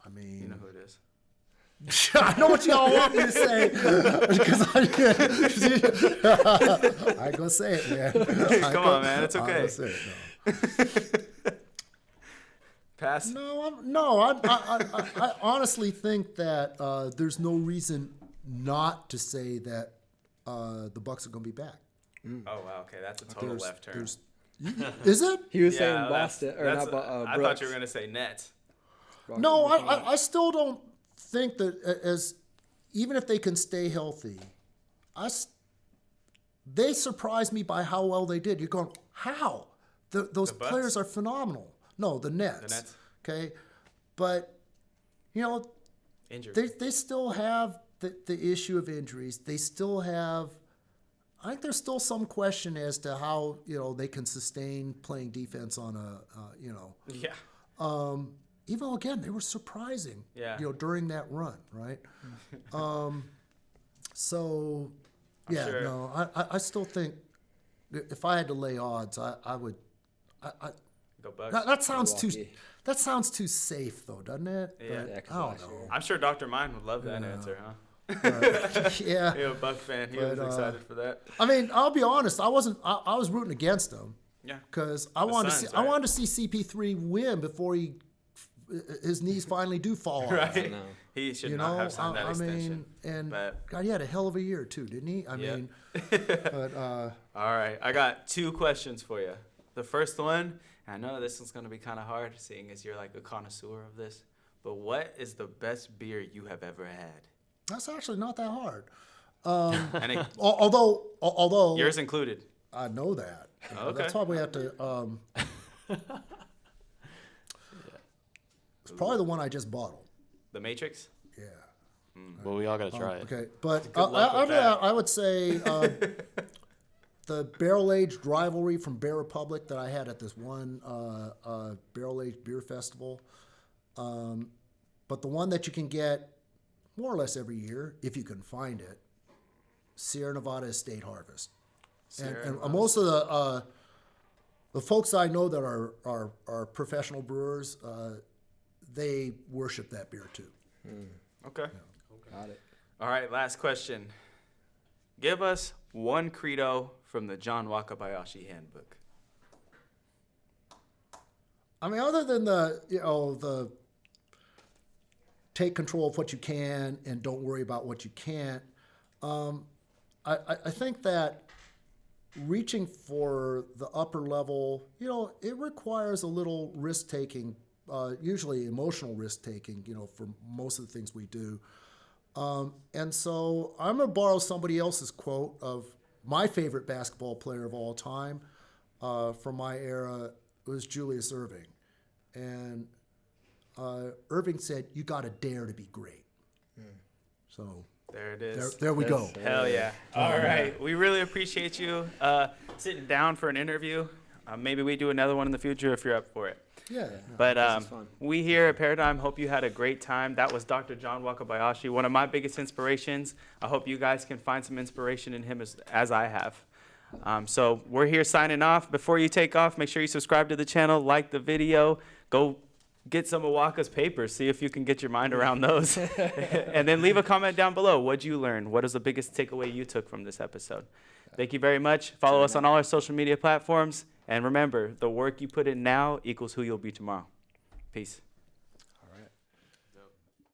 I mean, You know who it is. I know what y'all want me to say because I ain't gonna say it, man. Come on, man. It's I'm okay. gonna say it, no. Pass. I honestly think that there's no reason not to say that the Bucks are going to be back. Oh, wow. Okay, that's a total left turn. Is it? He was Yeah, saying that's- Boston, or that's- not I Brooks. thought you were going to say Nets. No, I still don't think that even if they can stay healthy, they surprised me by how well they did. You're going, how? Those The Bucks? players are phenomenal. No, the Nets. The Nets. Okay, but Injured. they still have the issue of injuries. They still have. I think there's still some question as to how they can sustain playing defense on Yeah. even though again they were surprising. Yeah. During that run, right? So yeah, sure. no, I still think if I had to lay odds, I would. Go Bucks. That sounds too. Milwaukee. That sounds too safe, though, doesn't it? Yeah. But Yeah, 'cause I don't last know. year- I'm sure Dr. Mine would love that answer, huh? Yeah. You're a Buck fan. He was But, excited for that. I mean, I'll be honest. I wasn't. I was rooting against him Yeah. because I wanted to Suns, see. right? I wanted to see CP3 win before his knees finally do fall off. Right. know. He should You not know, have signed that I extension. mean, and but- God, he had a hell of a year too, didn't he? I Yeah. mean, but All right. I got 2 questions for you. The first one, I know this one's going to be kind of hard, seeing as you're like a connoisseur of this, but what is the best beer you have ever had? that's actually not that hard. And it, Although yours included. I know that. Okay. That's why we have to. It's probably the one I just bottled. The Matrix? Yeah. Well, we all gotta try it. Okay, but luck with that. I would say the barrel-aged rivalry from Bear Republic that I had at this one barrel-aged beer festival. But the one that you can get more or less every year, if you can find it, Sierra Nevada Estate Harvest. And most of the folks I know that are professional brewers, they worship that beer too. Okay. Got it. All right, last question. Give us one credo from the John Wakabayashi handbook. I mean, other than the take control of what you can and don't worry about what you can't, I think that reaching for the upper level, it requires a little risk taking, usually emotional risk taking, for most of the things we do. And so I'm going to borrow somebody else's quote of my favorite basketball player of all time from my era. It was Julius Erving. And Irving said, "You got to dare to be great." So There it is. there we go. Hell yeah. All right. We really appreciate you sitting down for an interview. Maybe we do another one in the future if you're up for it. Yeah. But this is fun. we here at Paradyme hope you had a great time. That was Dr. John Wakabayashi, one of my biggest inspirations. I hope you guys can find some inspiration in him as I have. So we're here signing off. Before you take off, make sure you subscribe to the channel, like the video, go get some of Waka's papers, see if you can get your mind around those. And then leave a comment down below. What'd you learn? What is the biggest takeaway you took from this episode? Thank you very much. Follow us on all our social media platforms. And remember, the work you put in now equals who you'll be tomorrow. Peace.